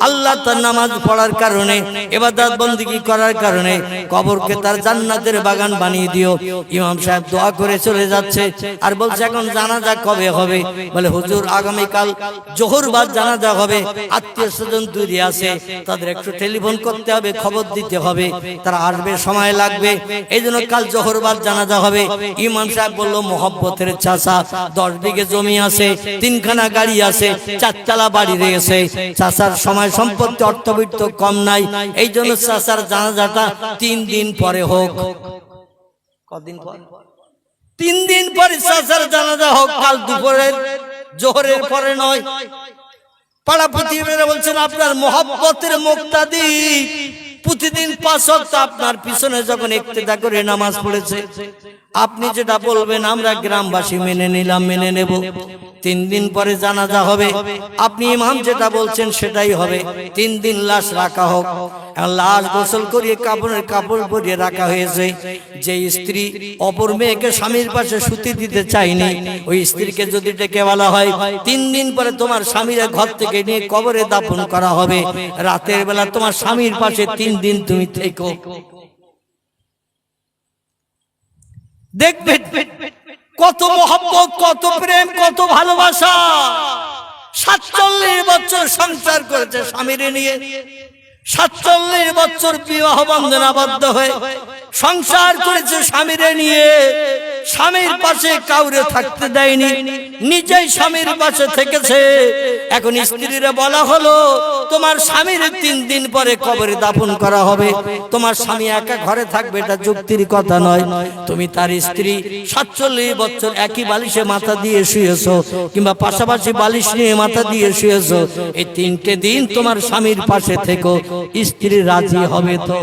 আল্লাহ তার নামাজ পড়ার কারণে, ইবাদত বন্দেগী করার কারণে কবরকে তার জান্নাতের বাগান বানিয়ে দিও। ইমাম সাহেব দোয়া করে চলে যাচ্ছে, আর বলছে এখন জানাজা কবে হবে? বলে হুজুর আগামীকাল জোহর বাদ জানাজা হবে, আত্মীয় স্বজন দূরে আছে, তাদের একটু টেলিফোন করতে হবে, খবর দিতে হবে, তারা আসবে, সময় লাগবে, এই জন্য কাল জোহর বাদ জানাজা হবে। ইমাম সাহেব বলল মহব্বতের চাচা, 10 বিঘে জমি আছে, 3খানা গাড়ি আছে, 4 তলা বাড়ি রয়েছে, চাচার সময় সম্পত্তি অর্থবিত্ত কম নাই, এই জন্য চাচার জানাজাটা 3 দিন পরে হোক। কদিন পর? 3 দিন পরে চাচার জানাজা হোক, কাল দুপুরের জোহরের পরে নয়। পাড়া প্রতিবেশীরা বলছেন আপনার মহব্বতের মুক্তাদি প্রতিদিন 5 ওয়াক্ত আপনার পিছনে যখন ইক্তেদা করে নামাজ পড়েছে, আপনি যেটা বলবেন আমরা গ্রামবাসী মেনে নিলাম, মেনে নেব। 3 দিন পরে জানাজা হবে, আপনি ইমাম যেটা বলছেন সেটাই হবে। 3 দিন লাশ রাখা হোক। লাশ গোসল করিয়ে কাপড় পরিয়ে রাখা হয়েছে। যে স্ত্রী অপর মেয়েকে স্বামীর পাশে শুতে দিতে চায়নি, ওই স্ত্রীকে যদি ডেকে বলা হয় 3 দিন পরে তোমার স্বামীর ঘর থেকে নিয়ে কবরে দাফন করা হবে, রাতের বেলা তোমার স্বামীর পাশে 3 দিন তুমি থেকো। দেখবে কত মহব্বত, কত প্রেম, কত ভালোবাসা। 47 বছর সংসার করেছে স্বামীরে নিয়ে, 47 বছর বিবাহ বন্ধনে আবদ্ধ হয়ে সংসার করেছে স্বামীরে নিয়ে, স্বামীর পাশে কাউরে থাকতে দেয়নি, নিজেই স্বামীর পাশে থেকেছে। এখন স্ত্রীরা বলা হলো তোমার স্বামীর 3 দিন পরে কবরে দাফন করা হবে, তোমার স্বামী একা ঘরে থাকবে, এটা যুক্তির কথা নয়। তুমি তার স্ত্রী, 47 বছর একই বালিশে মাথা দিয়ে শুয়েছো, কিংবা পাশাপাশি বালিশ নিয়ে মাথা দিয়ে শুয়েছো, এই 3টে দিন তোমার স্বামীর পাশে থেকো। স্ত্রী রাজি হবে তো?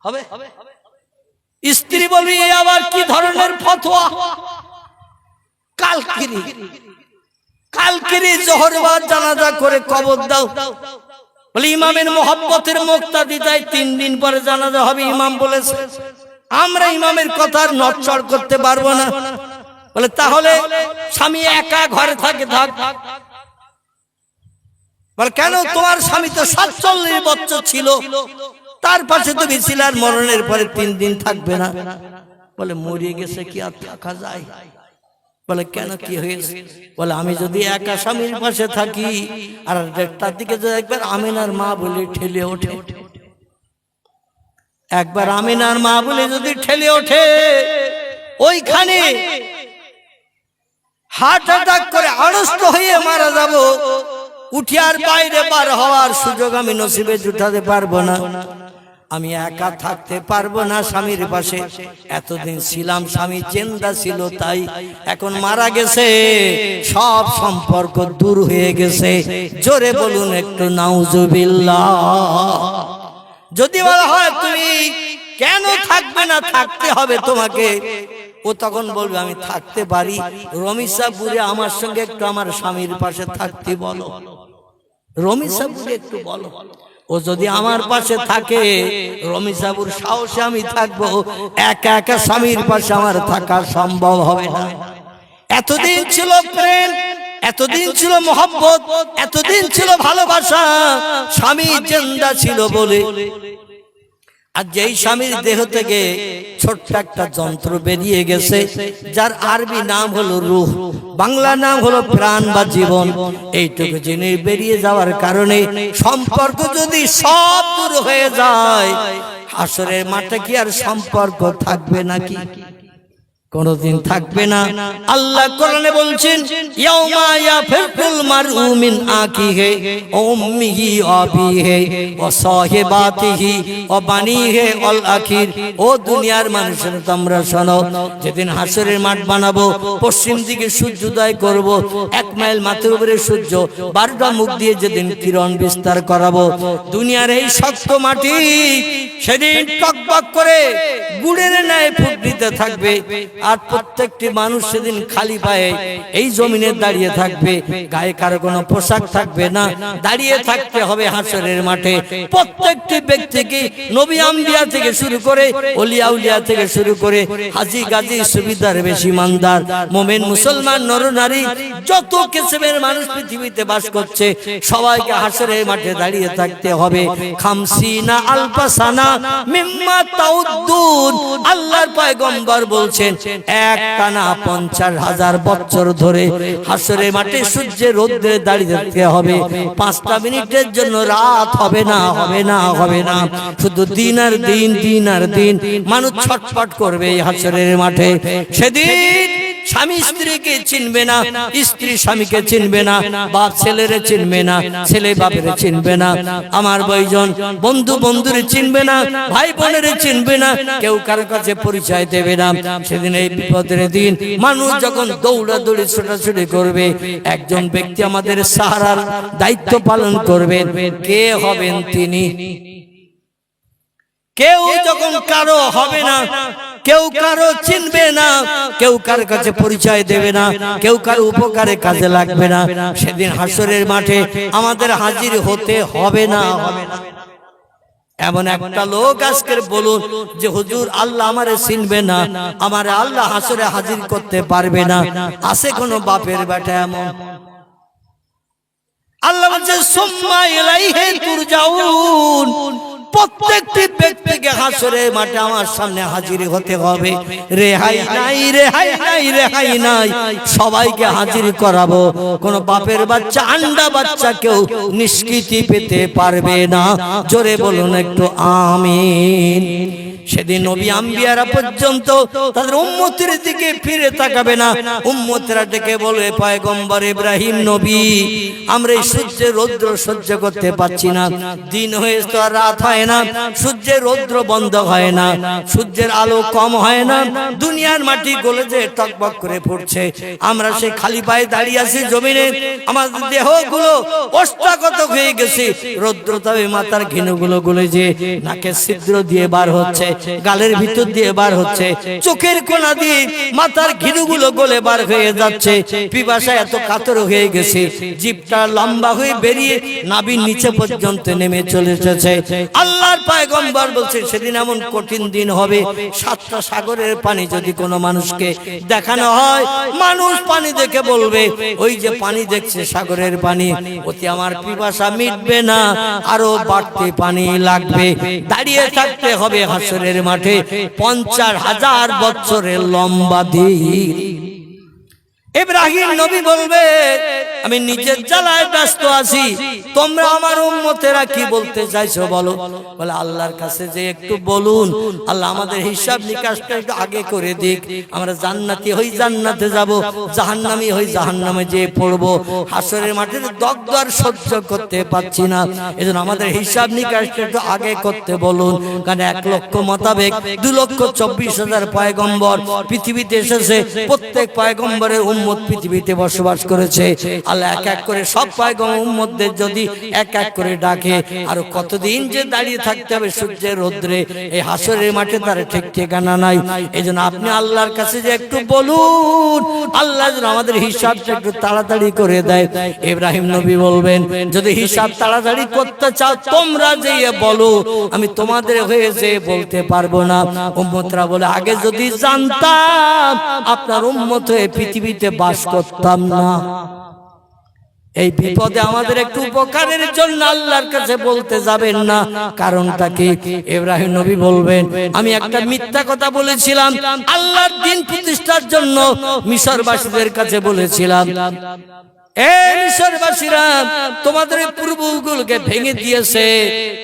হবে? স্ত্রী বলবি আবার কি ধরনের ফতোয়া? কালকিরি জোহর বাদ জানাজা করে কবর দাও। বলে ইমামের মহব্বতের মুক্তাদি তাই 3 দিন পরে জানাজা হবে, ইমাম বলেছে। আমরা ইমামের কথা নড়চড় করতে পারবো না। বলে তাহলে স্বামী একা ঘরে থাকে, থাক। বলে কেন? তোমার স্বামী তো 47 বছর ছিল, তার পাশে তো ছিল, আর মরণের পরে 3 দিন থাকবে না। বলে মরিয়ে গেছে কি আর থাকা যায়? বলে কেন, কি হয়েছে? বলে আমি যদি একা স্বামীর পাশে থাকি আর 1টার দিকে যদি একবার আমিনার মা বলে ঠেলে ওঠে, একবার আমিনার মা বলে যদি ঠেলে ওঠে, ওইখানে হার্ট অ্যাটাক করে আড়ষ্ট হয়ে মারা যাব, উঠিয়ার বাইরে বার হওয়ার সুযোগ আমি নসিবে জুটাতে পারবো না। আমি একা থাকতে পারবো না স্বামীর পাশে। এতদিন ছিলাম, স্বামী জিন্দা ছিল, তাই এখন মারা গেছে, সব সম্পর্ক দূর হয়ে গেছে। জোরে বলুন একটু নাউজুবিল্লাহ। যদি বলা হয় তুমি কেন থাকবে না, থাকতে হবে তোমাকে, ও তখন বলবে আমি থাকতে পারি, রমিসাপুরে আমার সঙ্গে একটু আমার স্বামীর পাশে থাকতে বলো, রমিসাপুরে একটু বলো। ও যদি আমার পাশে থাকে, রমিসাপুর সাহসে আমি থাকবো, একা একা স্বামীর পাশে আমার থাকা সম্ভব হবে না। এতদিন ছিল প্রেম, এতদিন ছিল মহব্বত, এতদিন ছিল ভালোবাসা, স্বামী জিন্দা ছিল বলে। আর যেই স্বামীর দেহ থেকে ছোট্ট একটা যন্ত্র বেরিয়ে গেছে, যার আরবি নাম হলো রূহ, বাংলা নাম হলো প্রাণ বা জীবন, এইটুকু জিনিস বেরিয়ে যাওয়ার কারণে সম্পর্ক যদি সব দূর হয়ে যায়, হাসরের মাঠে কি আর সম্পর্ক থাকবে নাকি? কোনদিন থাকবে না। আল্লাহ কোরআনে বলছেন ইয়াউমা ইয়াফিরুল মারউ মিন আখিহি ওয়া উম্মিহি ওয়া আবিহি ওয়া সাহিবাতিহি ওয়া বানিহি আল আখির। ও দুনিয়ার মানুষেরা তোমরা শোনো, যেদিন হাসরের মাঠ বানাবো, পশ্চিম দিকে সূর্যোদয় করব, 1 মাইল মাথার উপরে সূর্য, 12টা মুখ দিয়ে যেদিন কিরণ বিস্তার করাবো, দুনিয়ার এই শক্ত মাটি সেদিন টকবক করে গুড়ের ন্যায় ফুটতে থাকবে। আর প্রত্যেকটি মানুষ সেদিন খালি পায়ে এই জমিনে দাঁড়িয়ে থাকবে, গায়ে কারো কোনো পোশাক থাকবে না, দাঁড়িয়ে থাকতে হবে হাসরের মাঠে। প্রত্যেকটি ব্যক্তিকে, নবী আম্বিয়া থেকে শুরু করে ওলিয়া উলিয়া থেকে শুরু করে হাজী গাজী সুবিদার বেশি ইমানদার মুমিন মুসলমান নরনারী যত কিসমের মানুষ পৃথিবীতে বাস করছে, সবাইকে হাসরের মাঠে দাঁড়িয়ে থাকতে হবে। খামসিনা আলফা সানা মিম্মা তাউদ্দুন। আল্লাহর পয়গম্বর বলছেন একটানা 50,000 বছর ধরে হাসরের মাঠে সূর্যের রোদ্রে দাঁড়িয়ে থাকতে হবে। 5টা মিনিটের জন্য রাত হবে না, হবে না, হবে না, শুধু দিন আর দিন, দিন আর দিন। মানুষ ছটফট করবে এই হাসরের মাঠে। সেদিন স্বামী স্ত্রীকে চিনবে না, স্ত্রী স্বামীকে চিনবে না, বাপ ছেলেরে চিনবে না, ছেলে বাপের চিনবে না, আমার বৈজন বন্ধু বন্ধুরে চিনবে না, ভাই বোনের চিনবে না, কেউ কারো কাছে পরিচয় দেবে না। সেদিন এই বিপদের দিন মানুষ যখন দৌড়াদৌড়ি ছোটাছুটি করবে, একজন ব্যক্তি আমাদের সাহারার দায়িত্ব পালন করবেন। কে হবেন তিনি? কেউ যখন কারো হবে না, কেউ কারো চিনবে না, কেউ কার কাছে পরিচয় দেবে না, কেউ কারো উপকারে কাজে লাগবে না, সেদিন হাসরের মাঠে আমাদের হাজির হতে হবে না, হবে না। এমন একটা লোক আজকে বলুন যে হুজুর আল্লাহ আমারে চিনবে না, আমারে আল্লাহ হাসরে হাজির করতে পারবে না, আছে কোন বাপের বেটা এমন? আল্লাহ বলছে সুম্মা ইলাইহি তুরজাউন। প্রত্যেকটি ব্যক্তিকে হাসরের মাঠে আমার সামনে হাজির হতে হবে। রেহাই নাই, রেহাই নাই, রেহাই নাই, সবাইকে হাজির করাবো। কোন বাপের বাচ্চা, আন্ডা বাচ্চা কেউ নিষ্কৃতি পেতে পারবে না। জোরে বলুন একটু আমিন। সেদিন নবী আম্বিয়ারা পর্যন্ত তাদের উম্মতের দিকে ফিরে তাকাবে না। উম্মতেরা ডেকে বলবে পয়গম্বর ইব্রাহিম নবী, আমরা এই সূর্যের রৌদ্র সহ্য করতে পারছি না, দিন হয়ে তো আর রাত হয় না, সূর্যের রৌদ্র বন্ধ হয় না, সূর্যের আলো কম হয় না, দুনিয়ার মাটি গলে যে টকবক করে পড়ছে, আমরা সেই খালি পায়ে দাঁড়িয়ে আছি জমিনে, আমাদের দেহগুলো অষ্টাগত হয়ে গেছে, রৌদ্র তবে মাথার ঘিনুগুলো গলে যে নাকের ছিদ্র দিয়ে বার হচ্ছে, গালের ভিতর দিয়ে বার হচ্ছে, চোখের কোণা দিয়ে মাথার ঘিনুগুলো গলে বার হয়ে যাচ্ছে, পিপাসা এত কাতর হয়ে গেছে, জিভটা লম্বা হয়ে বেরিয়ে নাভির নিচে পর্যন্ত নেমে চলে এসেছে। আল্লাহর পয়গম্বর বলছে সেদিন এমন কঠিন দিন হবে, 7টা সাগরের পানি যদি কোনো মানুষকে দেখানো হয়, মানুষ পানি দেখে বলবে ওই যে পানি দেখছে সাগরের পানি, ওতে আমার পিপাসা মিটবে না, আরো বাড়তি পানি লাগবে। দাঁড়িয়ে থাকতে হবে হাসরের মাঠে 50,000 বছরের লম্বা দিন। ইব্রাহিম নবী বলবে আমি নিজের জ্বালায় ব্যস্ত আছি, তোমরা আমার উম্মতেরা কি বলতে চাইছো বলো। বলে আল্লাহর কাছে যে একটু বলুন, আল্লাহ আমাদের হিসাব নিকাশটা একটু আগে করে দিক, আমরা জান্নাতি হই জান্নাতে যাব, জাহান্নামী হই জাহান্নামে যেয়ে পড়বো। হাসরের মাঠের দগ্ধ আর সহ্য করতে পারছি না, এজন্য আমাদের হিসাব নিকাশটা একটু আগে করতে বলুন। কারণ 1 লক্ষ মোতাবেক 2,24,000 পয়গম্বর পৃথিবীতে এসেছে, প্রত্যেক পয়গম্বরের উম্মত পৃথিবীতে বসবাস করেছে। আল্লাহ এক এক করে সব পয়গম্বর উম্মতদের যদি এক এক করে ডাকে, আর কতদিন যে দাঁড়িয়ে থাকতে হবে সূর্যের রৌদ্রে এই হাসরের মাঠে, তার ঠিক ঠিকানা নাই। এজন্য আপনি আল্লাহর কাছে যে একটু বলুন, আল্লাহ যেন আমাদের হিসাবটা একটু তাড়াতাড়ি করে দেয়। ইব্রাহিম নবী বলবেন যদি হিসাব তাড়াতাড়ি করতে চাও তোমরা যেয়ে বলো, আমি তোমাদের হয়ে যে বলতে পারবো না। উম্মতরা বলে আগে যদি জানতাম আপনার উম্মত হয়ে পৃথিবীতে বাস করতাম না। এই বিপদে আমাদের একটু উপকারের জন্য আল্লাহর কাছে বলতে যাবেন না, কারণটা কি? ইব্রাহিম নবী বলবেন আমি একটা মিথ্যা কথা বলেছিলাম, আল্লাহর দ্বীন প্রতিষ্ঠার জন্য মিশরবাসীদের কাছে বলেছিলাম এই মিশরবাসীরা তোমাদের পূর্বগুলোকে ভেঙে দিয়েছে,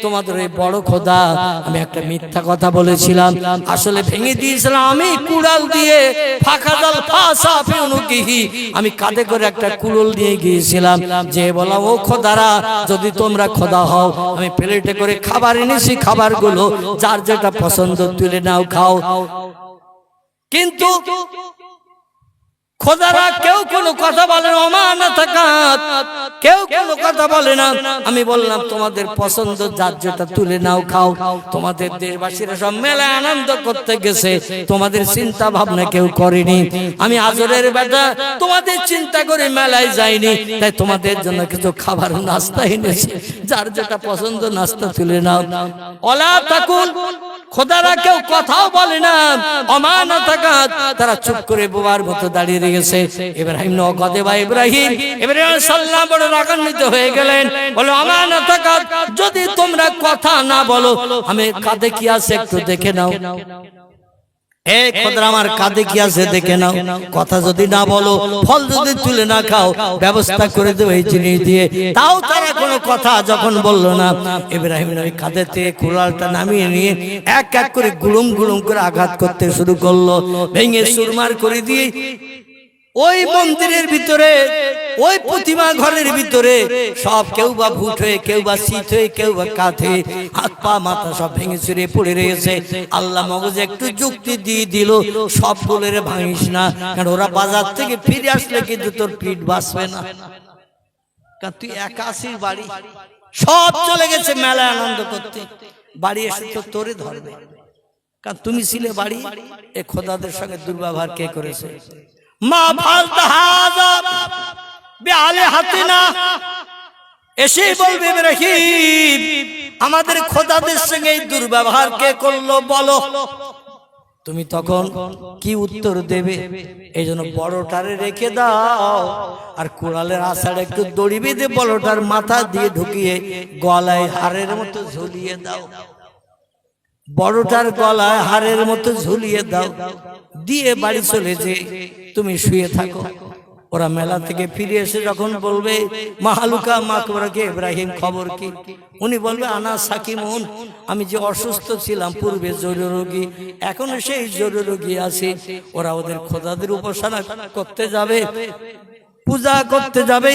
তোমাদের এই বড় খোদা। আমি একটা মিথ্যা কথা বলেছিলাম, আসলে ভেঙে দিয়েছিলাম আমি কুড়াল দিয়ে। ফাঁকাদাল ফাসা ফিউনুকিহি, আমি কাঁধে করে একটা কুড়াল দিয়ে গিয়েছিলাম, যে বলা ও খোদারা যদি তোমরা খোদা হও, আমি প্লেটে করে খাবার এনেছি, খাবারগুলো যার যেটা পছন্দ তুলে নাও, খাও। কিন্তু খোদারা কেউ কোনো কথা বলে না, ওমানা তাকাত, কেউ কোনো কথা বলে না। আমি বললাম তোমাদের পছন্দ যার যেটা তুলে নাও, খাও। তোমাদের দেশবাসীরা সব মেলায় আনন্দ করতে গেছে, তোমাদের চিন্তা ভাবনা কেউ করেনি। আমি আজরের বেটা, তোমাদের চিন্তা করে মেলায় যাইনি, তাই তোমাদের জন্য কিছু খাবার নাস্তা এনেছি, যার যেটা পছন্দ নাস্তা তুলে নাও। ওলা তাকুল, খোদারা কেউ কথাও বলে না, অমানা তাকাত, তারা চুপ করে বোবার মতো দাঁড়িয়ে গেছে। ইব্রাহিম নগদে বা ইব্রাহিম সাল্লাল্লাহু বড় রাগান্বিত হয়ে গেলেন, বলে অমানা তাকাত, যদি তোমরা কথা না বলো, আমি কাঁধে কি আছে একটু দেখে নাও। এ খোদা আমার কাঁধে কি আছে দেখে নাও, কথা যদি না বলো, ফল যদি তুলে না খাও, ব্যবস্থা করে দেবো এই জিনিস দিয়ে। তাও তারা কোনো কথা যখন বললো না, ইব্রাহিম নবী কাঁধেতে কুড়ালটা নামিয়ে নিয়ে এক এক করে গুলুম গুলুম করে আঘাত করতে শুরু করলো, ভেঙে চুরমার করে দিয়ে ওই মন্দিরের ভিতরে, ওই প্রতিমা ঘরের ভিতরে সব, কেউ বা ভূত হয়ে, কেউ বা শীত হয়ে, কেউ বা কাঠ হয়ে, হাত পা মাথা সব ভেঙে চুরে পড়ে রয়েছে। আল্লাহ মগজে একটু যুক্তি দিয়ে দিল, সব বলে ভাঙিস না, কারণ ওরা বাজার থেকে ফিরে আসলে কিন্তু তোর পিঠ বাঁচবে না, কারণ তুই একাশির বাড়ি, সব চলে গেছে মেলায় আনন্দ করতে, বাড়ি এসে তো তোরে ধরবে, কারণ তুমি ছিলে বাড়ি। এ খোদাদের সঙ্গে দুর্ব্যবহার কে করেছে? মা ফালতা হাযা বিআলিহাতিনা, এসে বলবে ইব্রাহিম আমাদের খোদাদের সঙ্গে এই দুর্ব্যবহার কে করলো বলো। তুমি তখন কি উত্তর দেবে? এই জন্য বড়টারে রেখে দাও, আর কুড়ালের আষাঢ়ে একটু দড়ি বেঁধে বড়টার মাথা দিয়ে ঢুকিয়ে গলায় হারের মতো ঝুলিয়ে দাও, বড়টার গলায় হারের মতো ঝুলিয়ে দাও, দিয়ে বাড়ি চলে যে তুমি শুয়ে থাকো। ওরা মেলা থেকে ফিরে এসে যখন বলবে মাহালুকা মাকবরাকে, ইব্রাহিম খবর কি? উনি বলবে আনা সাকিমুন, আমি যে অসুস্থ ছিলাম পূর্বে, জরুরি রোগী, এখনো সেই জরুরি রোগী আছি। ওরা ওদের খোদাদের উপাসনা করতে যাবে, পূজা করতে যাবে,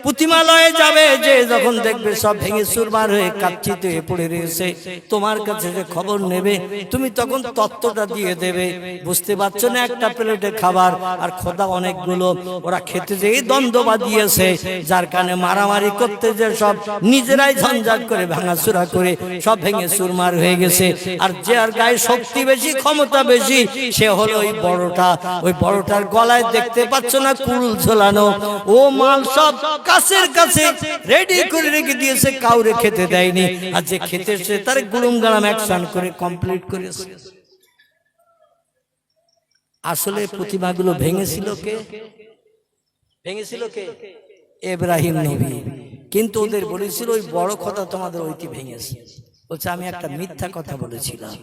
প্রতিমালয়ে যাবে, যে যখন দেখবে সব ভেঙে চুরমার হয়ে কাচ্চিত হয়ে পড়ে রয়েছে, তোমার কাছে যে খবর নেবে, তুমি তখন তত্ত্বটা দিয়ে দেবে। বুঝতে পারছো না, একটা প্লেটে খাবার আর খোদা অনেকগুলো, ওরা খেতে যেয়ে দ্বন্দ্ব বাঁধিয়েছে, যার কারণে মারামারি করতে যে সব নিজেরাই ঝঞ্ঝাট করে ভাঙাচুরা করে সব ভেঙে চুরমার হয়ে গেছে। আর যে আর গায়ে শক্তি বেশি, ক্ষমতা বেশি, সে হলো ওই বড়টা। ওই বড়টার গলায় দেখতে পাচ্ছ না কুল ঝোলানো, ও মাল সব কাছের কাছে রেডি করে রেখে দিয়েছে, কাউরে খেতে দেয়নি। আর যে খেতেছে তার গুলুম গালাম অ্যাকশন করে কমপ্লিট করেছে। আসলে প্রতিমাগুলো ভেঙেছিল কে? ভেঙেছিল কে? ইব্রাহিম নবী। কিন্তু ওদের বলেছিল ওই বড় কথা তোমাদের ওইটি ভেঙেছে। বলছে আমি একটা মিথ্যা কথা বলেছিলাম,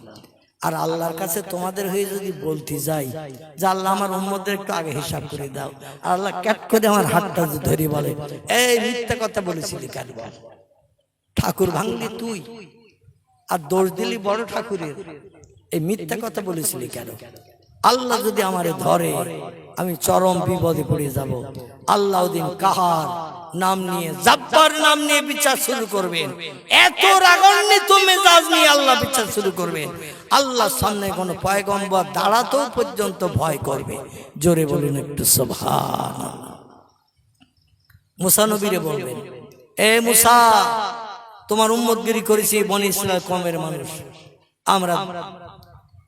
আর আল্লাহর কাছে তোমাদের হয়ে যদি বলতে যাই যে আল্লাহ আমার উম্মতদের একটু আগে হিসাব করে দাও, আর আল্লাহ ক্যাট করে আমার হাতটা ধরে বলে এই মিথ্যা কথা বলেছিলি কেন? বল, ঠাকুর ভাঙলি তুই আর দোষ দিলি বড় ঠাকুরের, এই মিথ্যা কথা বলেছিলি কেন? আল্লাহ যদি আমারে ধরে আমি চরম বিপদে পড়ে যাব। আল্লাহ ওদিন কাহার নাম নিয়ে, জাব্বার নাম নিয়ে বিচার শুরু করবেন, এত রাগান্বিত মেজাজ নিয়ে আল্লাহ বিচার শুরু করবেন। আল্লাহর সামনে কোন পয়গম্বর দাঁড়াতেও পর্যন্ত ভয় করবে। জোরে বলুন একটু সুবহানাল্লাহ। মুসা নবীরে বলবেন, এ মুসা, তোমার উম্মতগিরি করেছি বনি ইসরাইল কওমের মানুষ, আমরা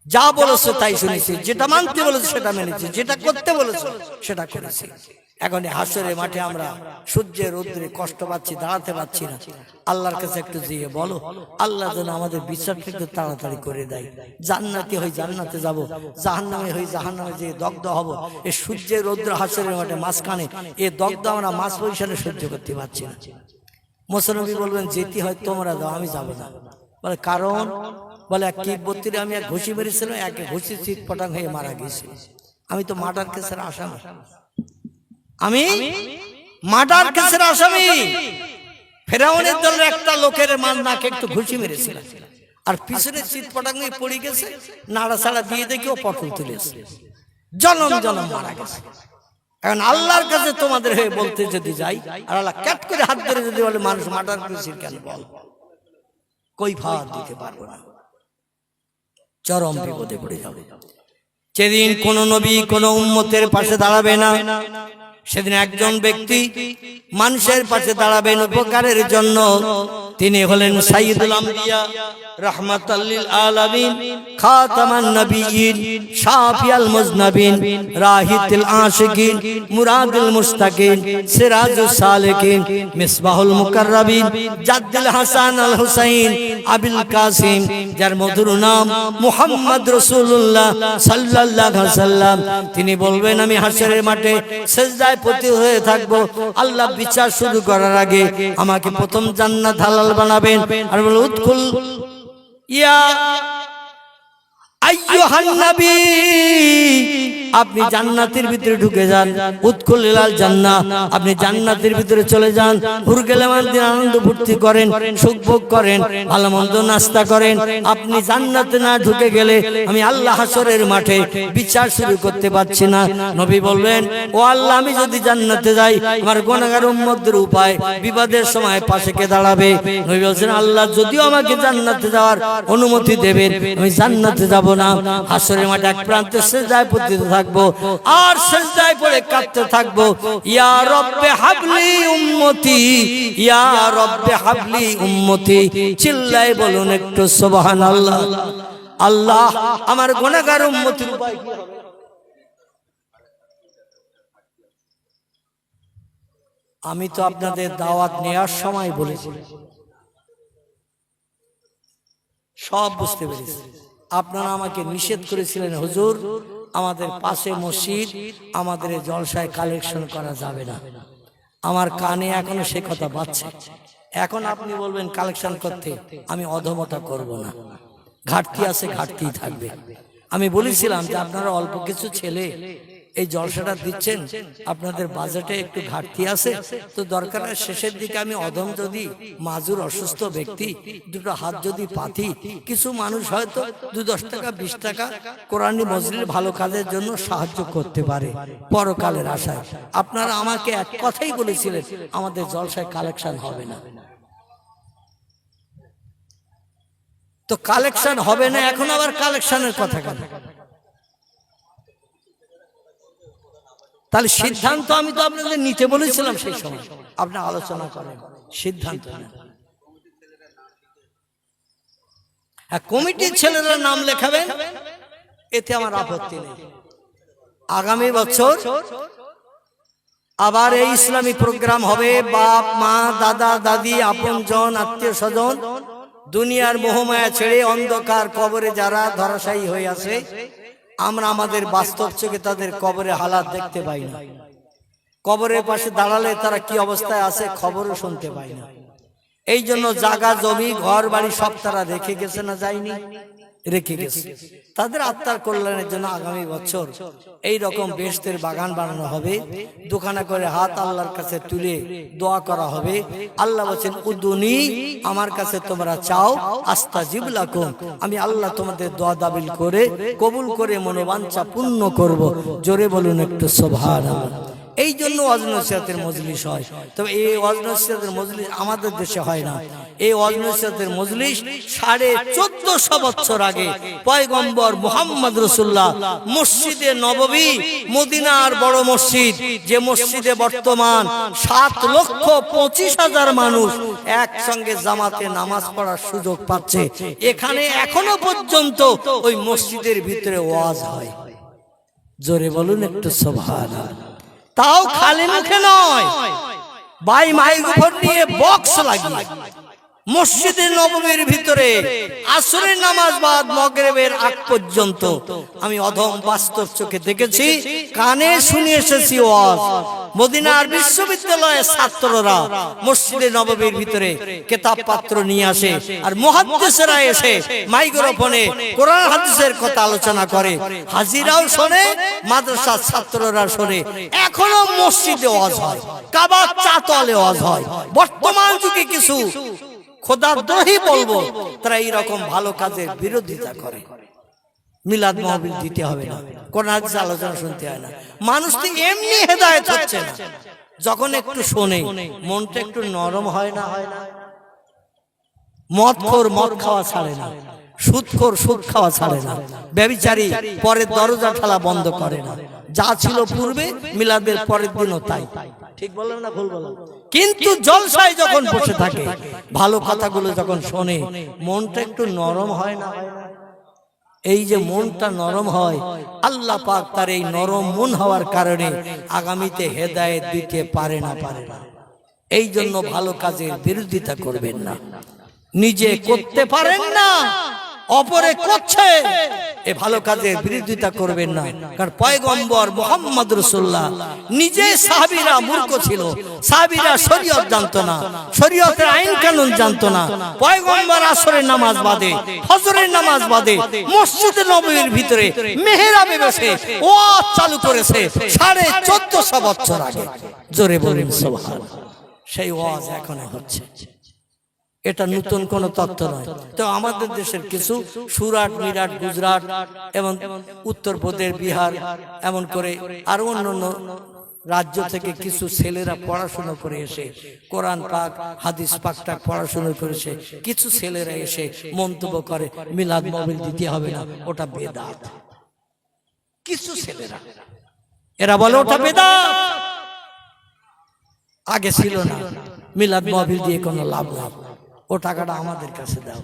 যা বলেছো তাই শুনেছি, যেটা মানতে বলেছো সেটা মেনেছি, যেটা করতে বলেছো সেটা করেছি। এখন হাসরের মাঠে আমরা সূর্যের রৌদ্রে কষ্ট পাচ্ছি, দাঁড়াতে পারছি না। আল্লাহর কাছে একটু দিয়ে বলো, আল্লাহ যেন আমাদের বিচারটা একটু তাড়াতাড়ি করে দেয়। জান্নাতি হই জান্নাতে যাব, জাহান্নামে হই জাহান্নামে যে দগ্ধ হব। এই সূর্যের রৌদ্র হাসরের মাঠে মাঝখানে এ দগ্ধ আমরা মাছ পয়সানে সহ্য করতে পারছি না। মুসা নবী বলবেন যেতে হয় তোমরা যাও, আমি যাবো না। বলে কারণ? বলে এক কিবতীরে আমি এক ঘুষি মেরেছিলাম, একে ঘুষি চিৎ পটাং হয়ে মারা গেছি। আমি তো মার্ডার কেসের আসামি, আমি মার্ডার কেসের আসামি। ফেরাউনের দলের একটা লোকের নাকে একটু ঘুষি মেরেছিল, আর পিছনে চিৎপটাং পড়ে গেছে, নাড়াচাড়া দিয়ে দেখি ও পটল তুলেছে, জনম জনম মারা গেছে। এখন আল্লাহর কাছে তোমাদের হয়ে বলতে যদি যাই, আর আল্লাহ ক্যাট করে হাত ধরে যদি বলে মানুষ মার্ডার করেছে কেন, বল কই ফাঁদ দিতে পারবো না, চরম বিপদে পড়ে যাবে। সেদিন কোন নবী কোন উম্মতের পাশে দাঁড়াবে না, সেদিন একজন ব্যক্তি মানুষের পাশে দাঁড়াবেন উপকারের জন্য, তিনি হলেন সাইয়্যিদুল আম্বিয়া রাহমাতাল লিল আলামিন, খাতামান নবিয়্যিন, শাফিয়াল মুজনাবিন, রাহিতুল আশিকিন, মুরাদুল মুশতাকিন, সিরাজুস সালিকিন, মিসবাহুল মুকাররাবিন, জাদ্দুল হাসান আল হুসাইন আবুল কাসিম, যার মধুর নাম মুহাম্মদ রাসূলুল্লাহ সাল্লাল্লাহু আলাইহি ওয়াসাল্লাম। তিনি বলবেন, আমি হাসরের মাঠে সিজদায় পতি হয়ে থাকবো, আল্লাহ বিচার শুরু করার আগে আমাকে প্রথম জান্নাত হালাল বানাবেন, আর বলে উদখুল ইয়া আইয়ুহান নবী, আপনি জান্নাতের ভিতরে ঢুকে যান, উদখুল ইলাল জান্নাহ, আপনি জান্নাতের ভিতরে চলে যান, হুরগেলামান দিন আনন্দ ফুর্তি করেন, সুখ ভোগ করেন, ভালো মন্দ নাস্তা করেন। আপনি জান্নাতে না ঢুকে গেলে আমি আল্লাহ হাসরের মাঠে বিচার শুরু করতে পারছি না। নবী বলবেন, ও আল্লাহ, আমি যদি জান্নাতে যাই, আমার গুনাহগার উম্মতদের উপায় বিপদের সময় পাশে কে দাঁড়াবে? নবী বলছেন, আল্লাহ যদিও আমাকে জান্নাতে যাওয়ার অনুমতি দেবেন, আমি জান্নাতে যাব না। হাসরের মাঠে এক প্রান্তে সিজদায় পতিত থাকবো, আর সিজদায় পড়ে কাঁদতে থাকবো, ইয়া রব্বে হাবলি উম্মতি, ইয়া রব্বে হাবলি উম্মতি। চিল্লায় বলুন একটু সুবহানাল্লাহ। আল্লাহ, আমার গুনাহগার উম্মতের উপায় কি হবে? আমি তো আপনাদের দাওয়াত নেওয়ার সময় বলেছি, সব বুঝতে পেরেছি। আপনারা আমাকে নিষেধ করেছিলেন, হুজুর আমাদের পাশে মসজিদ, আমাদের জলসায় কালেকশন করা যাবে না। আমার কানে এখনো সে কথা বাজছে। এখন আপনি বলবেন কালেকশন করতে, আমি অধমতা করব না। ঘাটতি আছে, ঘাটতিই থাকবে। আমি বলেছিলাম যে আপনারা অল্প কিছু ছেলে এই জলসাটা দিচ্ছেন, আপনাদের বাজেটে একটু ঘাটতি আছে, তো দরকার শেষের দিকে আমি অধম যদি মাজুর অসুস্থ ব্যক্তি দুটো হাত যদি পাতি, কিছু মানুষ হয়তো 2-10 টাকা 20 টাকা কোরআনি মজলির ভালো কাজের জন্য সাহায্য করতে পারে পরকালের আশায়। আপনারা আমাকে এক কথাই বলেছিলেন, আমাদের জলসায় কালেকশন হবে না। তো কালেকশন হবে না, এখন আবার কালেকশনের কথা কেন? তাহলে সিদ্ধান্ত আমি তো আপনাদের নিতে বলেছিলাম, সেই সময় আপনি আলোচনা করেন, সিদ্ধান্ত নেন। কমিটির ছেলেরা নাম লেখাবেন, এতে আমার আপত্তি নেই। আগামী বছর আবার এই ইসলামী প্রোগ্রাম হবে। বাপ মা দাদা দাদি আপনজন আত্মীয় স্বজন দুনিয়ার মোহমায়া ছেড়ে অন্ধকার কবরে যারা ধরাশায়ী হয়ে আছে, আমরা আমাদের বাস্তব চোখে তাদের কবরে হালাত দেখতে পাই না। কবরের পাশে দাঁড়ালে তারা কি অবস্থায় আছে খবরও শুনতে পাই না। এই জন্য জায়গা জমি ঘর বাড়ি সব তারা রেখে গেছে না যায়নি, রেখে গেছে। তাদের আত্মার কল্যাণের জন্য আগামী বছর এই রকম বেহেশতের বাগান বানানো হবে, দোকানে করে হাত আল্লাহর কাছে তুলে দোয়া করা হবে। আল্লাহ বলেন, উদুনি, আমার কাছে তোমরা চাও, আস্তাজিব লাকুম, আমি আল্লাহ তোমাদের দোয়া দাবিল করে কবুল করে মনোবাঞ্ছা পূর্ণ করব। জোরে বলুন একটু সুবহানাল্লাহ। এই জন্য ওয়াজ নসিহতের মজলিস হয়। তবে এই ওয়াজ নসিহতের মজলিস আমাদের দেশে হয় না। এই ওয়াজ নসিহতের মজলিস 1450 বছর আগে পয়গম্বর মুহাম্মদ রাসূলুল্লাহ মসজিদে নববী, মদিনার বড় মসজিদ, যে মসজিদে বর্তমান 7,25,000 মানুষ একসঙ্গে জামাতে নামাজ পড়ার সুযোগ পাচ্ছে, এখানে এখনো পর্যন্ত ওই মসজিদের ভিতরে ওয়াজ হয়। জোরে বলুন একটু সুবহানাল্লাহ। তাও খালি মুখে নয়, ভাই মাইক্রোফোন নিয়ে বক্স লাগিয়ে মসজিদে নববীর ভিতরে আসরের নামাজ বাদ মাগরিবের আগ পর্যন্ত আমি অধম বাস্তব চোখে দেখেছি, কানে শুনে এসেছি ওয়াজ। মদিনার বিশ্ববিদ্যালয়ের ছাত্ররা মসজিদে নববীর ভিতরে কিতাব পত্র নিয়ে আসে, আর মুহাদ্দিসেরা এসে মাইক্রোফোনে কোরআন হাদিসের কথা আলোচনা করে। হাজিরাও শোনে, মাদ্রাসার ছাত্ররা শোনে। এখনো মসজিদে ওয়াজ হয়, কাবার চাতলে ওয়াজ হয়। বর্তমান যুগে কিছু খোদাদ্রোহী বলবো, তারা এইরকম ভালো কাজের বিরোধিতা করে। মিলাদ মাহফিল দিতে হবে না, কোরআন হাদিস আলোচনা শুনতে হয় না। মানুষ তো এমনি হেদায়েত হচ্ছে না, যখন একটু শোনে মনটা একটু নরম হয় না? মদখোর মদ খাওয়া ছাড়ে না, সুদখোর সুদ খাওয়া ছাড়ে না, ব্যভিচারী পরের দরজা ঠেলা বন্ধ করে না। যা ছিল পূর্বে মিলাদের পরের দিনও তাই। ঠিক বললাম না ভুল বললাম? কিন্তু জলসায় যখন বসে থাকে, ভালো কথাগুলো যখন শোনে, মনটা একটু নরম হয় না? এই যে মনটা নরম হয়, আল্লাহ পাক তার এই নরম মন হওয়ার কারণে আগামীতে হেদায়েত দিতে পারে না। এই জন্য ভালো কাজের বিরোধিতা করবেন না। নিজে করতে পারেন না, অপরে করছে, এ ভালো কাজের বিরোধিতা করবেন না। কারণ পয়গম্বর মুহাম্মদ রাসূলুল্লাহ নিজে, সাহাবীরা মূর্খ ছিল, সাহাবীরা শরীয়ত জানতো না, শরীয়তের আইন কানুন জানতো না। পয়গম্বর আসরের নামাজ বাদে, ফজরের নামাজ বাদে মসজিদে নববীর ভিতরে মেহরাবে বসে ওয়াজ চালু করেছে 1450 বছর আগে। জোরে বলুন সুবহানাল্লাহ। সেই ওয়াজ এখনো হচ্ছে। এটা নতুন কোন তথ্য নয়। তো আমাদের দেশের কিছু সুরাট, মিরাট, গুজরাট এবং উত্তরপ্রদেশ, বিহার, এমন করে আরো অন্যান্য রাজ্য থেকে কিছু ছেলেরা পড়াশোনা করে এসে কোরআন পাক, হাদিস পাকটা পড়াশোনা করেছে। কিছু ছেলেরা এসে মন্তব্য করে মিলাদ মাহফিল দিতে হবে না, ওটা বেদাত। কিছু ছেলেরা এরা বলে ওটা বেদাত। আগে ছিল না, মিলাদ মাহফিল দিয়ে কোনো লাভ লাভ, ও টাকাটা আমাদের কাছে দাও,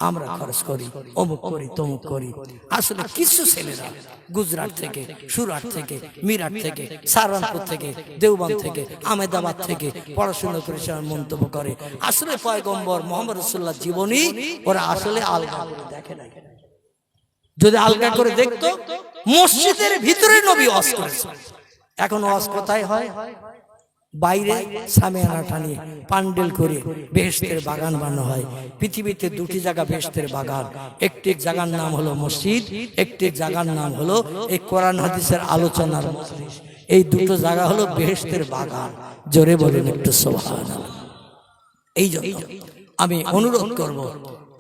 আমরা খরচ করি, অমুক করি, তমুক করি। আসলে কিছু ছেলেরা গুজরাট থেকে, সুরাট থেকে, মিরাট থেকে, সাহারানপুর থেকে, দেওবন্দ থেকে, আহমেদাবাদ থেকে পড়াশোনা করে মন্তব্য করে আসলে পয়গম্বর মুহাম্মদ রাসূলুল্লাহ জীবনী ওরা আসলে আলগা করে দেখে না। যদি আলগা করে দেখতো, মসজিদের ভিতরে নবী ওয়াজ করেছে। এখন ওয়াজ কোথায় হয়? বাইরে সামিয়ানা টানিয়ে পান্ডেল করে বেহেশতের বাগান বানানো হয়। পৃথিবীতে দুটি জায়গা বেহেশতের বাগান, একটি জায়গার নাম হলো মসজিদ, একটি জায়গার নাম হলো এই কোরআন হাদিসের আলোচনার মজলিস। এই দুটো জায়গা হলো বেহেশতের বাগান। জোরে বলেন একটু সুবহানাল্লাহ। এই জন্য আমি অনুরোধ করব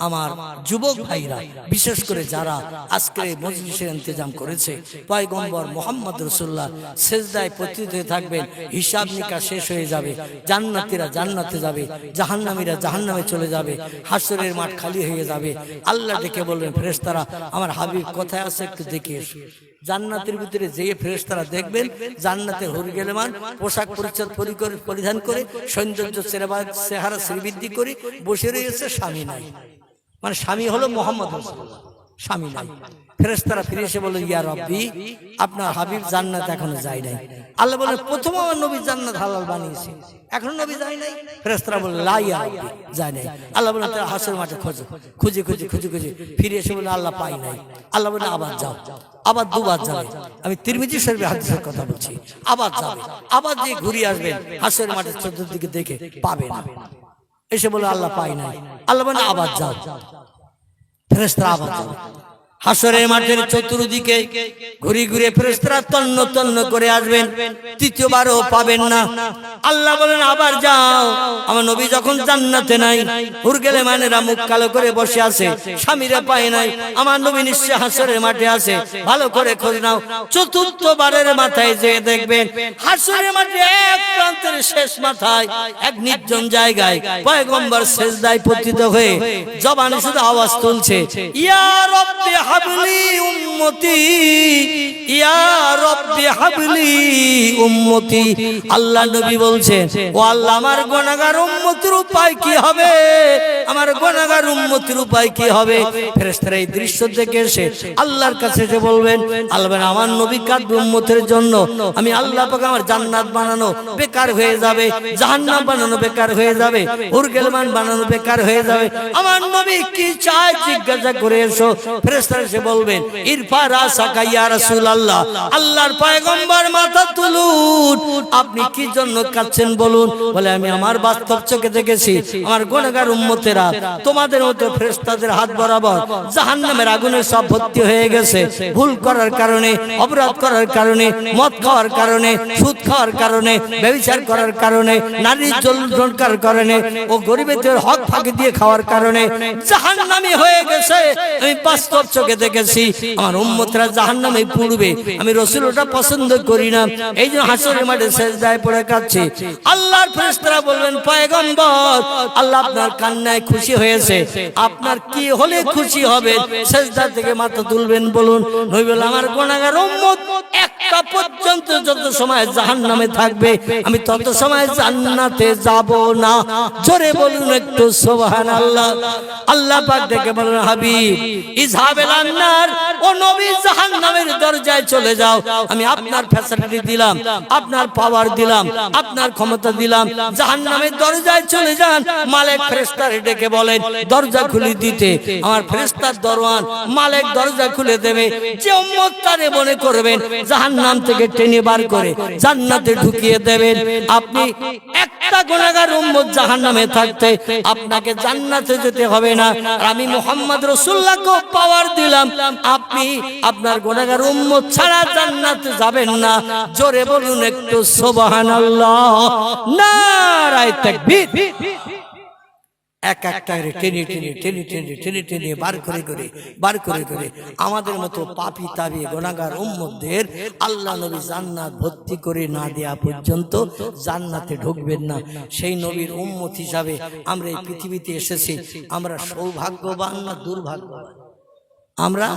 আমার যুবক ভাইরা, বিশেষ করে যারা আজকে মজলিসের ইন্তজাম করেছে, পয়গম্বর মুহাম্মদ রাসূলুল্লাহ সেজদায় পতিত হয়ে থাকবেন। হিসাব নিকাশ শেষ হয়ে যাবে, জান্নাতীরা জান্নাতে যাবে, জাহান্নামীরা জাহান্নামে চলে যাবে, হাসরের মাঠ খালি হয়ে যাবে। আল্লাহ ডেকে বলবেন, ফেরেশতারা আমার হাবিব কোথায় আছে একটু দেখে এসো। জান্নাতের ভিতরে যে ফেরেশতারা দেখবেন, জান্নাতে হুর গেলেমান পোশাক পরিচ্ছদ পরিধান করে, সৌন্দর্য চেহারা শ্রীবৃদ্ধি করে বসে রয়েছে, স্বামী নাই। মানে স্বামী হলো মুহাম্মদ রাসূলুল্লাহ, স্বামী নাই। ফেরেশতারা ফিরে এসে বলে, ইয়া রাব্বি, আপনার হাবিব জান্নাত এখনো যায় নাই। আল্লাহ বলে, প্রথম আমার নবী জান্নাত হালাল বানিয়েছে, এখনো নবী যায় নাই। ফেরেশতারা বলে, লা ইয়া রাব্বি, যায় নাই। আল্লাহ বলে, তারা হাসরের মাঠে খোঁজো, খুঁজে খুঁজে খুঁজে খুঁজে ফিরে এসে বলে, আল্লাহ পাই নাই। আল্লাহ বলে, আবার যাও, আবার দুবার যাবে। আমি তিরমিজি শরীফের হাদিসের কথা বলছি। আবার যাবে, আবার যে ঘুরে আসবেন, হাসরের মাঠের চতুর্দিকে দেখে পাবে না। এসে বলে, আল্লাহ পাই নাই। আল্লাহ বলে, আবার যাও। ফেরেশতারা আবার যাবে, হাসরের মাঠের চতুর্দিকে ঘুরে ঘুরে ফেরেশতারা তন্ন তন্ন করে আসবেন, তৃতীয়বারও পাবেন না। আল্লাহ বলেন, আবার যাও। আমার নবী যখন জান্নাতে নাই, হুর গেলে মানেরা মুখ কালো করে বসে আছে, স্বামীরা পায় নাই, আমার নবী নিশ্চয় হাসরের মাঠে আছে, ভালো করে খোঁজ নাও। চতুর্থবারের মাথায় যেয়ে দেখবেন, হাসরের মাঠে এক প্রান্তের শেষ মাথায় এক নির্জন জায়গায় পয়গম্বর সেজদায় পতিত হয়ে জবানে শুধু আওয়াজ তুলছে, ইয়া রাব্বি হাবলি উম্মতি, ইয়া রব্বি হাবলি উম্মতি। আল্লাহ নবী বলছেন, ও আল্লাহ আমার গুনাহগার উম্মতের উপায় কি হবে, আমার গুনাহগার উম্মতের উপায় কি হবে। ফেরেশতারা এই দৃশ্য দেখে এসে আল্লাহর কাছে যে বলবেন, আল্লাহ আমার নবী কাঁদবে উম্মতের জন্য, আমি আল্লাহ পাক আমার জান্নাত বানানো বেকার হয়ে যাবে, জাহান্নাম বানানো বেকার হয়ে যাবে, উরগেলমান বানানো বেকার হয়ে যাবে, আমার নবী কি চায় জিজ্ঞাসা করে এসো। ফেরেশতারা এসে বলবেন, ইরফা রাসাকা ইয়া রাসূলুল্লাহ, আল্লাহর পয়গম্বর মাথা তুলুন, আপনি কি জন্য কাঁদছেন বলুন। বলে আমি আমার বাস্তব চোখে দেখেছি আমার গুনাহগার উম্মতেরা তোমাদের মতো ফেরেশতাদের হাত বরাবর জাহান্নামের আগুনে সব ভর্তি হয়ে গেছে, ভুল করার কারণে, অপরাধ করার কারণে, মদ খাওয়ার কারণে, সুদ খাওয়ার কারণে, ব্যভিচার করার কারণে, নারীর জলজল করার কারণে, ও গরিবদের হক ফাঁকি দিয়ে খাওয়ার কারণে জাহান্নামী হয়ে গেছে। আমি বাস্তব চোখে দেখেছি আমার উম্মতরা জাহান্নামে পড়বে, আমি রাসূল ওটা পছন্দ করি না, এই জন্য হাসরের মাঠে সিজদায় পড়ে কাঁদছি। আল্লাহর ফেরেশতারা বলবেন, পয়গম্বর আল্লাহ আপনার কান্নায় খুশি হয়েছে, আপনার কি হলে খুশি হবে, সিজদা থেকে মাথা তুলবেন বলুন। নবী বলেন, আমার গুনাহগার উম্মত একটা পর্যন্ত যত সময় জাহান্নামে থাকবে আমি তত সময় জান্নাতে যাব না। জোরে বলুন একটু সুবহানাল্লাহ। আল্লাহ পাক ডেকে বলেন, হাবিব ইযহাবিল আন্নার, ও নবী জাহান্নামের দরজায় চলে যাও, আমি আপনার ফ্যাসিলিটি দিলাম, আপনার পাওয়ার দিলাম, আপনার ক্ষমতা দিলাম, জাহান্নামের দরজায় চলে যান। মালিক ফেরেশতারে ডেকে বলেন দরজা খুলে দিতে, আমার ফেরেশতার দরওয়ান মালিক দরজা খুলে দেবে। যে উম্মত তারে মনে করবেন জাহান্নাম থেকে টেনে বার করে জান্নাতে ঢুকিয়ে দেবেন। আপনি একটা গুনাহগার উম্মত জাহান্নামে থাকতে আপনাকে জান্নাতে যেতে হবে না, আর আমি মুহাম্মদ রাসূলুল্লাহকে পাওয়ার দিলাম, আপনি আপনার গুনাহগার উম্মত ছাড়া জান্নাতে যাবেন না। জোরে বলুন একটু সুবহানাল্লাহ, নারায়ে তাকবীর। এক একটা টেনে টেনে টেনে টেনে টেনে টেনে বার করে করে আমাদের মতো পাপী তাবি গুনাহগার উম্মতদের আল্লাহ নবী জান্নাত ভর্তি করে না দেয়া পর্যন্ত জান্নাতে ঢুকবেন না। সেই নবীর উম্মত হিসাবে আমরা এই পৃথিবীতে এসেছি। আমরা সৌভাগ্যবান না দুর্ভাগ্যবান? আমরা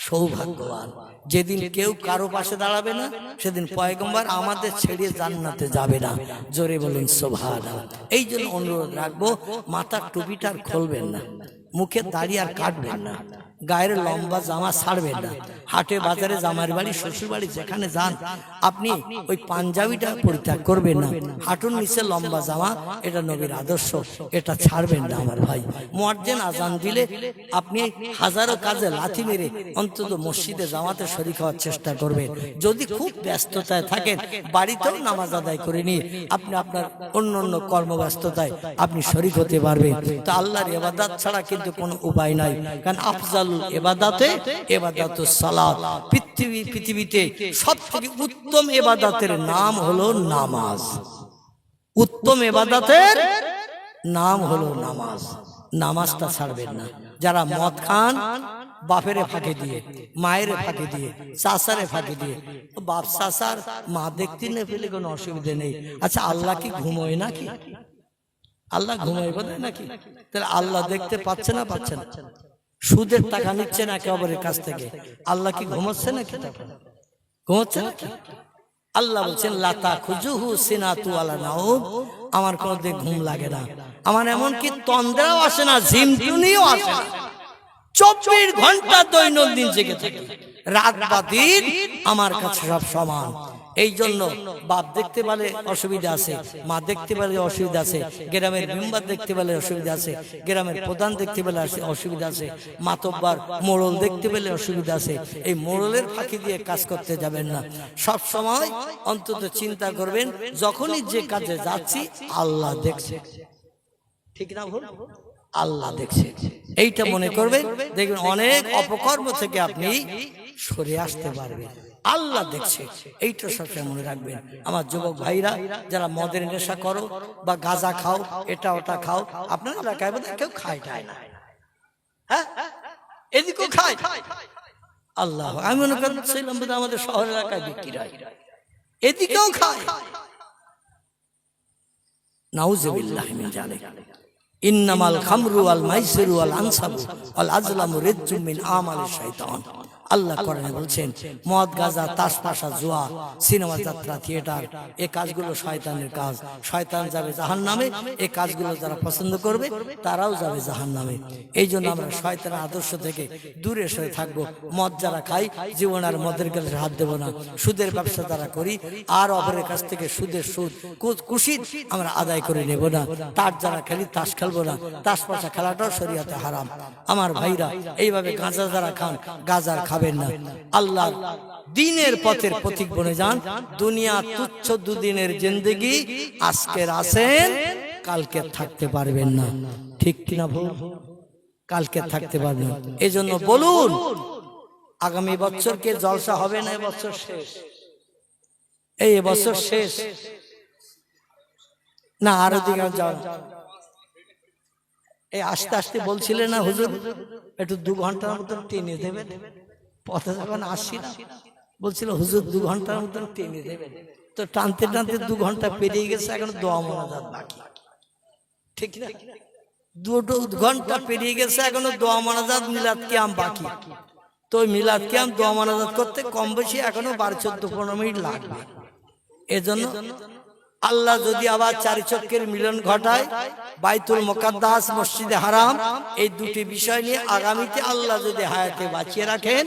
সৌভাগ্যবান। যেদিন কেউ কারো পাশে দাঁড়াবে না সেদিন পয়গম্বর আমাদের ছেড়ে জান্নাতে যাবে না। জোরে বলুন সুবহানাল্লাহ। এই জন্য অনুরোধ রাখবো, মাথার টুপিটা আর খুলবেন না, মুখে দাড়ি আর কাটবেন না, গায়ের লম্বা জামা ছাড়বেন না, হাটে বাজারে জামার বাড়ি শ্বশুর বাড়ি যেখানে যান আপনি ওই পাঞ্জাবিটা পরিত্যাগ করবেন না। হাঁটুর নিচে লম্বা জামা, এটা নবীর আদর্শ, এটা ছাড়বেন না আমার ভাই। মুয়াজ্জিন আজান দিলে আপনি হাজারো কাজে লাথি মেরে অন্তত মসজিদে জামাতে শরীক হওয়ার চেষ্টা করবেন। যদি খুব ব্যস্ততায় থাকেন বাড়িতেও নামাজ আদায় করে নিয়ে আপনি আপনার অন্য কর্মব্যস্ততায় আপনি শরীক হতে পারবেন। তো আল্লাহর ইবাদত ছাড়া কিন্তু কোনো উপায় নাই, কারণ আফজালুল ইবাদাতে ইবাদাতুস সালাত। পৃথিবীতে সবথেকে উত্তম ইবাদতের নাম হলো নামাজ। উত্তম ইবাদতের নাম হলো নামাজ। নামাজটা ছাড়বেন না। যারা মদ খান বাপেরে ফাঁকি দিয়ে, মায়ের ফাঁকি দিয়ে, চাচারে ফাঁকি দিয়ে, বাপ চাচার মা দেখতে না পেলে কোনো অসুবিধা নেই। আচ্ছা আল্লাহ কি ঘুমোয় নাকি? আল্লাহ ঘুমোয় বলে নাকি? তাহলে আল্লাহ দেখতে পাচ্ছে না? পাচ্ছে না। সুদের টাকা নিচ্ছে না একেবারে কাছ থেকে, আল্লাহ কি ঘুমাচ্ছে নাকি? ঘুমাচ্ছে নাকি? আল্লাহ বলছেন লাতা খুজুহু সিনাতু ওয়ালা নাউম, আমার কোনোদিন ঘুম লাগে না, আমার এমনকি তন্দ্রাও আসে না, ঝিমটুনিও আসে না। 24 ঘন্টা দৈনন্দিন জেগে থাকে, রাত বা দিন আমার কাছে সব সমান। এই জন্য বাপ দেখতে পেলে অসুবিধা আছে, মা দেখতে পেলে অসুবিধা আছে, গ্রামের মেম্বার দেখতে পেলে অসুবিধা আছে, গ্রামের প্রধান দেখতে পেলে অসুবিধা আছে, মাতব্বার মোড়ল দেখতে পেলে অসুবিধা আছে। এই মোড়লের ফাঁকি দিয়ে কাজ করতে যাবেন না। সব সময় অন্তত চিন্তা করবেন যখনই যে কাজে যাচ্ছি আল্লাহ দেখছে, ঠিক না ভুল? আল্লাহ দেখছে, এইটা মনে করবেন। দেখবেন অনেক অপকর্ম থেকে আপনি সরে আসতে পারবেন। আল্লাহ দেখছে, এইটা সবসময় মনে রাখবেন। আমার যুবক ভাইরা যারা মদের নেশা করো বা গাঁজা খাও, এটা ওটা খাও, আপনার এলাকায় বোধহয় কেউ খায় না, হ্যাঁ এদিকেও খায়। আল্লাহ, আমি মনে করছিলাম বোধহয় আমাদের শহর এলাকায় বিক্রি হয়, এদিকেও খায়। নাউজুবিল্লাহ মিন যালিক। ইন্নামাল খামরু ওয়াল মাইসিরু ওয়াল আনসাবু ওয়াল আজলামু রিজজুম মিন আমালিশ শাইতান। আল্লাহ কোরআনে বলছেন মদ গাঁজা তাসমাশা জুয়া সিনেমা যাত্রা থিয়েটার এই কাজগুলো শয়তানের কাজ। শয়তান যাবে জাহান্নামে। এই কাজগুলো যারা পছন্দ করবে তারাও যাবে জাহান্নামে। এই জন্য আমরা শয়তানের আদর্শ থেকে দূরে সরে থাকবো। মদ যারা খাই জীবন আর মদের কাছে হাত দেবো না। সুদের ব্যবসা যারা করি আর অপরের কাছ থেকে সুদের সুদ কুশিদ আমরা আদায় করে নেব না। তার যারা খেলি তাস খেলবো না। তাস পাশা খেলাটাও শরীয়তে হারাম। আমার ভাইরা এইভাবে গাঁজা যারা খান গাঁজার খাবেন না। আল্লাহ দিনের পথের পথিক বনে যান। দুনিয়া তুচ্ছ দুদিনের জিন্দেগি, আজকের আছেন কালকে থাকতে পারবেন না। ঠিক কিনা ভুল? কালকে থাকতে পারবেন। এই জন্য বলুন আগামী বছরকে জলসা হবে না, এবছর শেষ। এই বছর শেষ না, আরো দিকে যাও। এই আস্তে আস্তে বলছিলেন না হুজুর একটু 2 ঘন্টার মতন টেনে দেবেন। পথে যখন আসছি না বলছিল হুজুর 2 ঘন্টার মতন টেনে দেবেন। তো টানতে টানতে 2 ঘন্টা পেরিয়ে গেছে, এখন দোয়া মোনাজাত বাকি। ঠিক না? 2 ঘন্টা পেরিয়ে গেছে, এখনো দোয়া মোনাজাত মিলাদ কিয়াম বাকি। তো মিলাদ কিয়াম দোয়া মোনাজাত করতে কম বেশি এখনো 12-14-15 মিনিট লাগবে। এজন্য আল্লাহ যদি আবার 4 চক্রের মিলন ঘটায়, বাইতুল মুকাদ্দাস মসজিদে হারাম, এই দুটি বিষয় নিয়ে আগামীতে আল্লাহ যদি হায়াতে বাঁচিয়ে রাখেন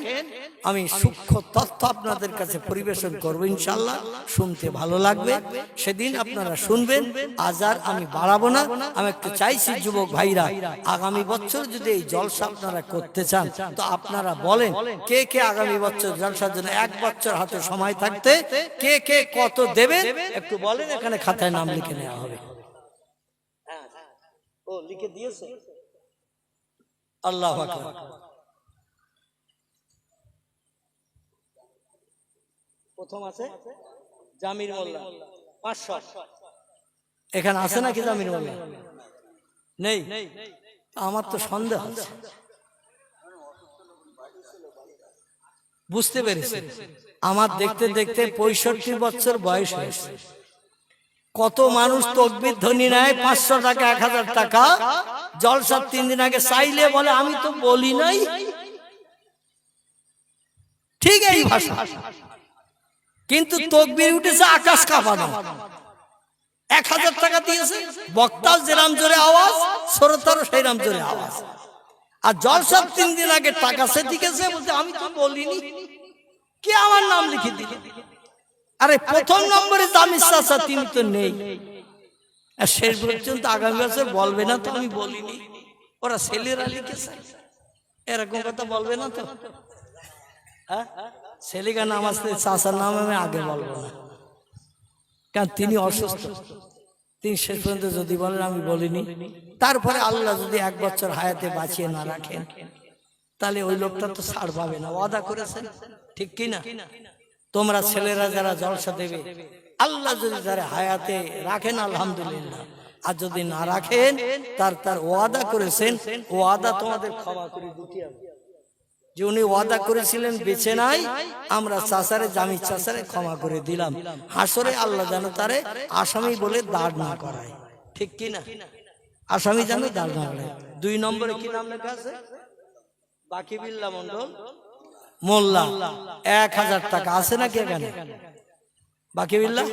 আমি সূক্ষ্ম তথ্য আপনাদের কাছে পরিবেশন করব ইনশাআল্লাহ। শুনতে ভালো লাগবে, সেদিন আপনারা শুনবেন। আজ আর আমি বাড়াবো না। আমি একটু চাইছি যুবক ভাইরা আগামী বছর যদি এই জলসা আপনারা করতে চান তো আপনারা বলেন কে কে আগামী বছর জলসার জন্য 1 বছর হাতে সময় থাকতে কে কে কত দেবেন একটু বলেন। এখানে খাতায় নাম লিখে নেওয়া হবে। ও লিখে দিয়েছে? আল্লাহু আকবার। প্রথম আছে জামির মোল্লা 500। এখানে আছে নাকি জামির মোল্লা? নেই? আমার তো সন্দেহ আছে। বুঝতে পেরেছি। আমার দেখতে দেখতে 65 বছর বয়স হয়েছে। কত মানুষ তকবীর ধ্বনি নেয় 500 টাকা 1000 টাকা জলসার 3 দিন আগে চাইলে বলে আমি তো বলি নাই। ঠিক এই ভাষা, কিন্তু তকবীর উঠেছে আকাশ কাঁপানো। 1000 টাকা দিয়েছে, বক্তা যেরাম জোরে আওয়াজ, শ্রোতারও সেইরাম জোরে আওয়াজ। আর জলসার 3 দিন আগে টাকা সে দিকেছে, বলতে আমি তো বলিনি, কে আমার নাম লিখে দিল? আরে প্রথম নম্বরে জামির চাচা তিনি তো নেই। আর শেষ পর্যন্ত আগামী বছর বলবে না তো আমি বলিনি, ওরা ছেলেরা লিখেছে, এরকম কথা বলবে না তো? হ্যাঁ, ছেলেকা নাম আসতে চাচার নাম আমি আগে বলবো না, কারণ তিনি অসুস্থ। তিনি শেষ পর্যন্ত যদি বলেন আমি বলিনি, তারপরে আল্লাহ যদি 1 বছর হায়াতে বাঁচিয়ে না রাখেন তাহলে ওই লোকটা তো ছাড় পাবে না। ওয়াদা করেছেন, ঠিক কি না? তোমরা ছেলেরা যারা জলসা দেবে, আল্লাহ যদি যারা হায়াতে রাখেন আলহামদুলিল্লাহ, আর যদি না রাখেন তার ওয়াদা করেছেন, ওয়াদা তোমাদের ক্ষমা করে দিতে হবে। যে উনি ওয়াদা করেছিলেন বেঁচে নাই, আমরা চাচারে জামির চাচারে ক্ষমা করে দিলাম। হাসরে আল্লাহ যেন তারে আসামি বলে দাঁড় না করায়, ঠিক কি না? আসামি যেন দাঁড় না করায়। 2 নম্বরে কি নাম লেখা আছে? বাকিবিল্লাহ মন্ডল মোল্লা। 1000 টাকা আছে নাকি এখানে? বাকিবিল্লাহ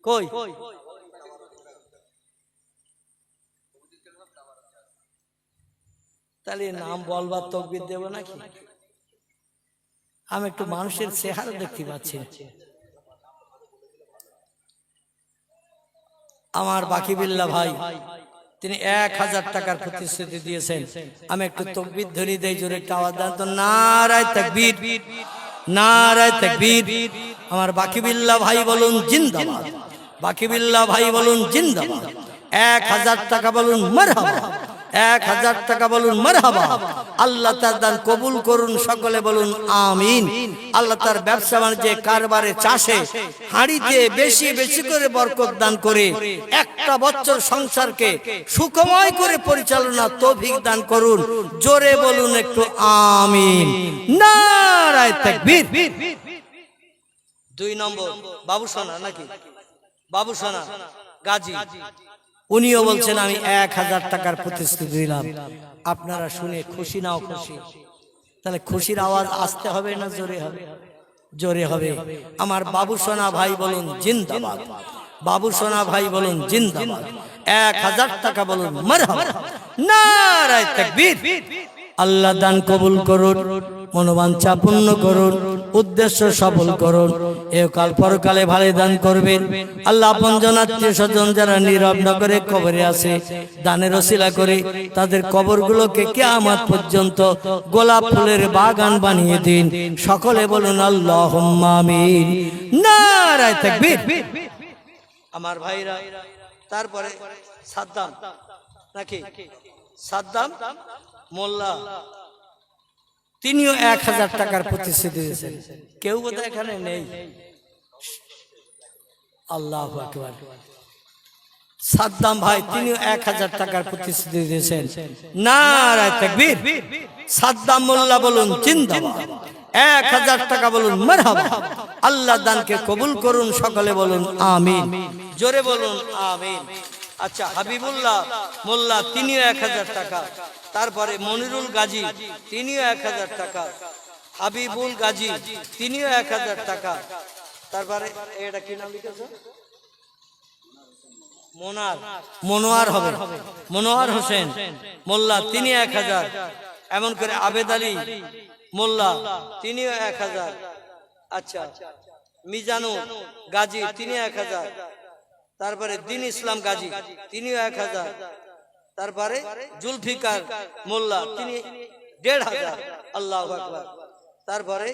কই? তাহলে নাম বলবার তকবীর দেব নাকি? আমি একটু মানুষের চেহারা দেখতে পাচ্ছি। আমার বাকিবিল্লাহ ভাই তিনি 1000 টাকার প্রতিশ্রুতি দিয়েছেন। আমি একটু তকবীর ধরি দেই, জোরে একটা আওয়াজ দেন তো, নারায়ে তাকবীর, নারায়ে তাকবীর। আমার বাকিবিল্লাহ ভাই বলুন জিন্দাবাদ, বাকিবিল্লাহ ভাই বলুন জিন্দাবাদ। 1000 টাকা বলুন মারহাবা, 1000 টাকা বলুন মারহাবা। আল্লাহ তার দান কবুল করুন, সকলে বলুন আমিন। আল্লাহ তার ব্যবসা বাণিজ্যে কারবারে চাষে হাঁড়িতে বেশি বেশি করে বরকত দান করে 1 বছর সংসারকে সুখময় করে পরিচালনা তৌফিক দান করুন। জোরে বলুন একটু আমিন, নারায়ে তাকবীর। 2 নম্বর বাবু সোনা নাকি? বাবু সোনা গাজী উনিও বলছেন আমি 1000 টাকার প্রতিশ্রুতি দিলাম। আপনারা শুনে খুশি নাও খুশি? তাহলে খুশির আওয়াজ আসতে হবে না জোরে হবে? জোরে হবে। আমার বাবু সোনা ভাই বলুন জিন্দাবাদ, বাবু সোনা ভাই বলুন জিন্দাবাদ। 1000 টাকা বলুন মারহাবা, নারায়ে তাকবীর। আল্লাহ দান কবুল করুন, মনোবাঞ্ছা পূর্ণ করুন, উদ্দেশ্য সফল করুন, একাল পরকালে ভালো দান করবেন। আল্লাহ আপনজন আত্মীয় স্বজন যারা নীরব নগরে কবরে আছে, দানের ওসিলা করে তাদের কবরগুলোকে কিয়ামত পর্যন্ত গোলাপ ফুলের বাগান বানিয়ে দিন। সকলে বলুন আল্লাহুম্মা আমিন, নারায়ে তাকবীর। আমার ভাইরা, তারপরে সাদ্দাম নাকি সাদ্দাম মোল্লা, তিনিও 1000 টাকার প্রতিশ্রুতি দিয়েছেন। কেউ বোধহয় এখানে নেই। আল্লাহু আকবার। সাদ্দাম ভাই তিনিও 1000 টাকার প্রতিশ্রুতি দিয়েছেন। নারায়ে তাকবীর। সাদ্দাম মোল্লা বলুন জিন্দাবাদ, 1000 টাকা বলুন মারহাবা। আল্লাহ দানকে কবুল করুন, সকলে বলুন আমিন, জোরে বলুন আমিন। আচ্ছা, হাবিবুল্লাহ মোল্লা তিনিও 1000 টাকা। তারপরে মনিরুল গাজী তিনিও 1000 টাকা। হাবিবুল গাজী তিনিও 1000 টাকা। তারপরে এটা কি নাম লিখেছো? মনোয়ার হবে, মনোয়ার হোসেন মোল্লা তিনি 1000। এমন করে আবেদ আলী মোল্লা তিনিও 1000। আচ্ছা, মিজানুর গাজী তিনি 1000। তারপরে দিন ইসলাম গাজী তিনিও 1000। তারপরে জুলফিকার মোল্লা তিনি 1500। আল্লাহু আকবার। তারপরে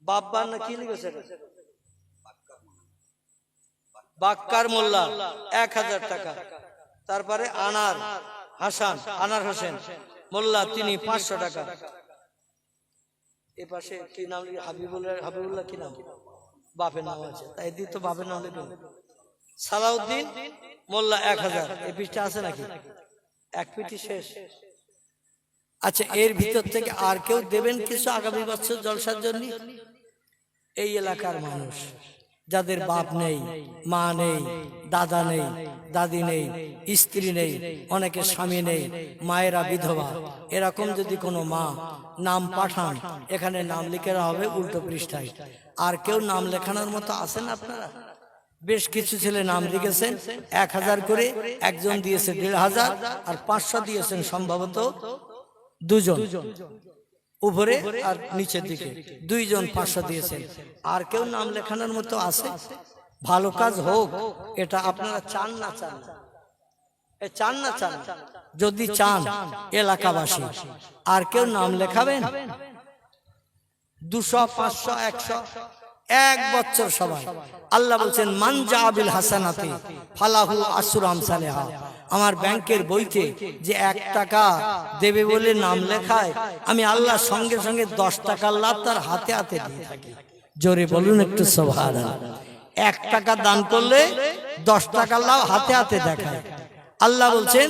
বাব্বা না কি লিখেছে, বাক্কার মোল্লা 1000 টাকা। তারপরে আনার হোসেন মোল্লা তিনি 500 টাকা। এ পাশে কি নাম লিখে? হাবিবুল্লাহ কি নাম? বাপের নাম আছে, তাই দি তো বাপের নাম লিখুন। সালাউদ্দিন মোল্লা 1000। এই পৃষ্ঠা আছে নাকি? এক পিটি শেষ। আচ্ছা, এর ভিতর থেকে আর কেউ দেবেন কিছু আগামী বছর জলসার জন্য? এই এলাকার মানুষ যাদের বাপ নেই, মা নেই, দাদা নেই, দাদি নেই, স্ত্রী নেই, অনেকের স্বামী নেই, মায়েরা বিধবা, এরকম যদি কোনো মা নাম পাঠান, এখানে নাম লিখে হবে উল্টো পৃষ্ঠায়। আর কেউ নাম লেখানোর মতো আছেন আপনারা? বেশ কিছু ছেলে নাম লিখেছেন 1000 করে, একজন দিয়েছে 1500, আর 500 দিয়েছেন সম্ভবত দুজন, উপরে আর নিচের দিকে 2 জন 500 দিয়েছেন। আর কেউ নাম লেখানোর মতো আছে? ভালো কাজ হোক, এটা আপনারা চান না চান? চান না চান? যদি চান এলাকাবাসী আর কেউ নাম লেখাবেন? 200, 500, 100, 1 বছর সবাই। আল্লাহ বলছেন মান জাবিল হাসানাতি ফালাহু আশরু আমসালিহা। আমার ব্যাংকের বইতে যে 1 টাকা দেবে বলে নাম লেখায়, আমি আল্লাহ সঙ্গে সঙ্গে 10 টাকার লাভ তার হাতে হাতে দিয়ে থাকি। জোরে বলুন একটু সুবহানাল্লাহ। 1 টাকা দান করলে 10 টাকার লাভ হাতে হাতে দেখায়। আল্লাহ বলছেন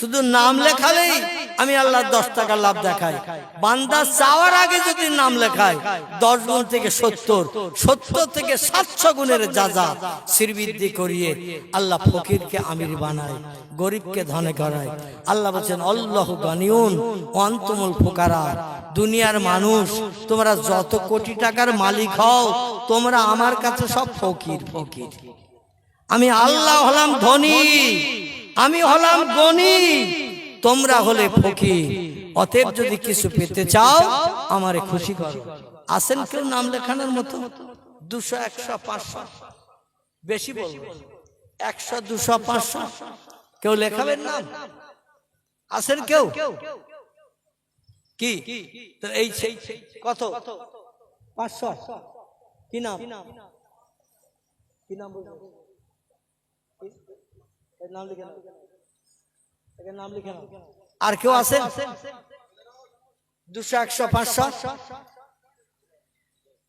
শুধু নাম লেখালেই আমি আল্লাহ 10 টাকা লাভ দেখাই। বান্দা চাওয়ার আগে যদি নাম লেখায় 10 গুণ থেকে 70, 70 থেকে 700 গুণের যাজা শ্রীবৃদ্ধি করিয়ে আল্লাহ ফকিরকে আমির বানায়, গরিবকে ধনে করায়। আল্লাহ বলছেন আল্লাহু গানিউন ওয়া আনতুমুল ফুকারা। দুনিয়ার মানুষ তোমরা যত কোটি টাকার মালিক হও, তোমরা আমার কাছে সব ফকির ফকির। আমি আল্লাহ হলাম ধনী, আমি হলাম গনি, তোমরা হলে ফকির। অতএব যদি কিছু পেতে চাও আমারে খুশি করো। আসেন কেউ নাম লেখানোর মতো? 200, 100, 500, বেশি বলবো 100, 200, 500 কেউ লেখাবেন নাম? আসেন কেউ? কি তো এই কত? 500। কি নাম? কি নাম বলবো? নাম লিখে নাও, নাম লিখে নাও। আর কেউ আছেন? 200, 100, 500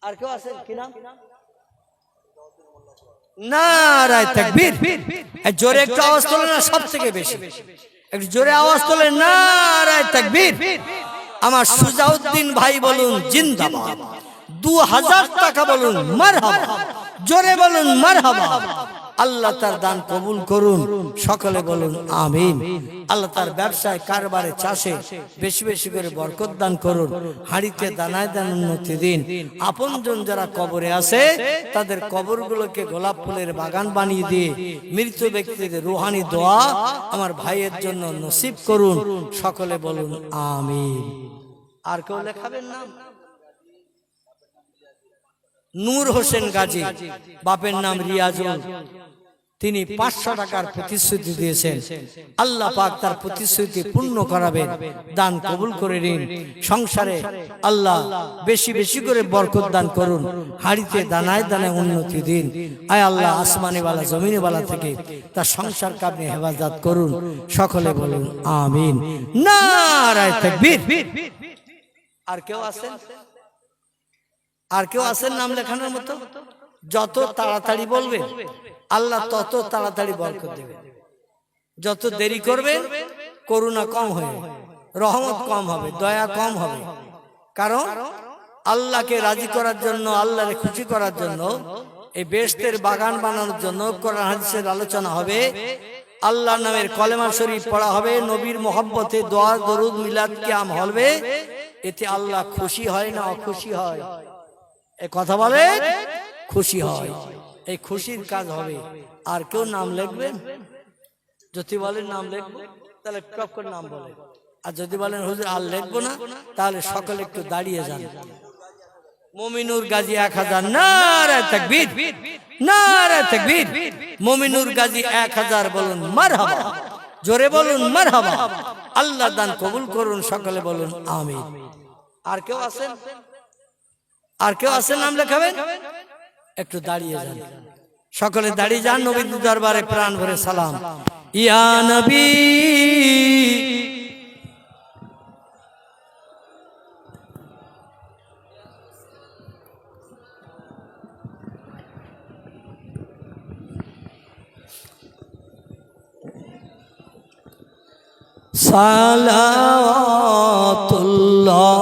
আর কেউ আছেন? কি নাম? নারায়ে তাকবীর। জোরে একটু আওয়াজ তোলেন না, সব থেকে বেশি একটু জোরে আওয়াজ তোলেন। নারায়ে তাকবীর। আমার সুজাউদ্দিন ভাই বলুন জিন্দাবাদ। 2000 টাকা বলুন মারহাবা, জোরে বলুন মারহাবা। আল্লাহ তার দান কবুল করুন, সকলে বলুন আমিন। আল্লাহ তার ব্যবসায় কারবারে চাষে বেশি বেশি করে বরকত দান করুন, হাঁড়িতে দানায় দান উন্নতি দিন। আপনজন যারা কবরে আছে তাদের কবরগুলোকে গোলাপ ফুলের বাগান বানিয়ে দিয়ে মৃত ব্যক্তিদের রুহানি দোয়া আমার ভাইয়ের জন্য নসিব করুন, সকলে বলুন আমিন। আর কেউ লেখাবেন নাম? নূর হোসেন গাজী, বাপের নাম রিয়াজুল, তিনি 500 টাকার প্রতিশ্রুতি দিয়েছেন। আল্লাহ পাক তার প্রতিশ্রুতি পূর্ণ করাবেন, দান কবুল করে নিন। সংসারে আল্লাহ বেশি বেশি করে বরকত দান করুন, হাড়িতে দানায় দানায় উন্নতি দিন। আয় আল্লাহ আসমানিওয়ালা জমিনওয়ালা থেকে তার সংসারকে আপনি হেফাজত করুন, সকলে বলুন আমিন। নারায়ে তাকবীর। আর কেউ আছেন? আর কেউ আছেন নাম লেখানোর মতো? যত তাড়াতাড়ি বলবেন আল্লাহ তত তাড়াতাড়ি বরকত দেবে। যত দেরি করবেন করুণা কম হবে, রহমত কম হবে, দয়া কম হবে। কারণ আল্লাহকে রাজি করার জন্য, আল্লাহকে খুশি করার জন্য, এই বেহেশতের বাগান বানানোর জন্য কোরআন হাদিসের আলোচনা হবে, আল্লাহর নামের কলেমা শরীফ পড়া হবে, নবীর মোহাব্বতে দোয়া দরুদ মিলাদ কিয়াম হবে। এতে আল্লাহ খুশি হয় না অখুশি হয়? এই কথা বলে খুশি হয়। এই খুশির কাজ হবে। আর কেউ নাম লিখবেন? যদি বলেন নাম লিখবো তাহলে টপ করে নাম বলে, আর যদি বলেন হুজুর আর লিখবো না তাহলে সকলে একটু দাঁড়িয়ে যান। মমিনুর গাজী 1000। নারায়ে তাকবীর, নারায়ে তাকবীর। মমিনুর গাজী 1000 বলুন মারহাবা, জোরে বলুন মারহাবা। আল্লাহ দান কবুল করুন, সকলে বলুন আমিন। আর কেউ আছেন? আর কেউ আছেন নাম লেখাবেন? একটু দাঁড়িয়ে যান, সকলে দাঁড়িয়ে যান। নবীর দরবারে প্রাণ ভরে সালাম। ইয়া নবী সালাওয়াতুল্লাহ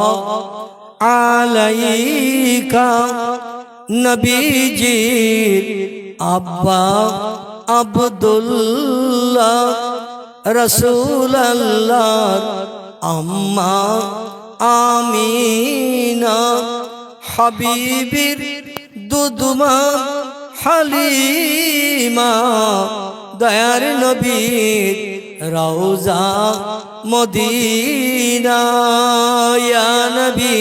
আলাইকা নবীজির আব্বা আব্দুল্লাহ, রাসূলুল্লাহর আম্মা আমিনা, হাবিবির দুধমা হালিমা, দয়ার নবীর রওজা মদিনা। ইয়া নবী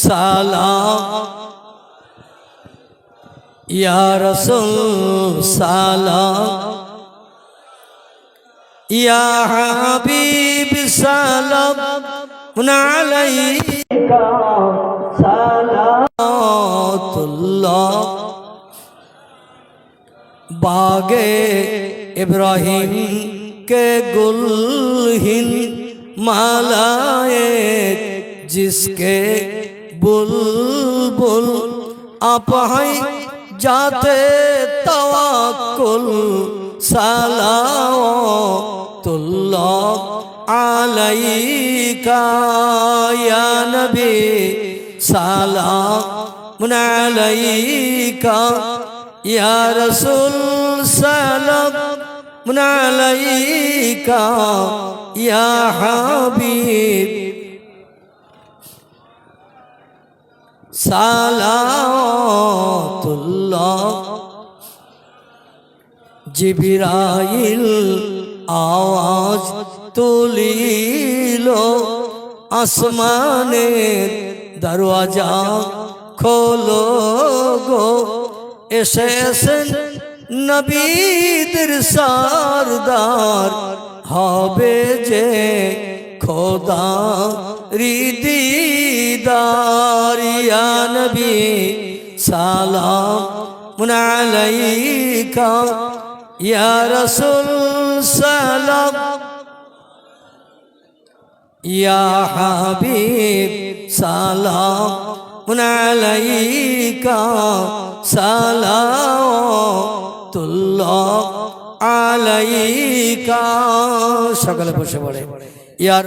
সালাম, ইয়া রাসূল সালাম, ইয়া হাবিব সালাম আলাইকা সালাতুল্লাহ। बागे इब्राहिम के गुलहिन मालाए जिसके बुलबुल आप हैं जाते तवक्कुल सलावतुल्लाह अलैका या नबी सलाम अलैका या रसूल सलाम अलैका या हबीब सालातुल्लाह। जिब्राइल आवाज तुलिलो आसमानेर दरवाजा खोलो गो, এসেছেন নবীদের সরদার, হবে যে খোদা দিদার। ইয়া নবী সালাম আলাইকা ইয়া রাসূল সালাম, ইয়া হাবিব সালাম আলাইকা সালাওয়াতুল্লাহ আলাইকা। সকলে বসে পড়ে। ইয়ার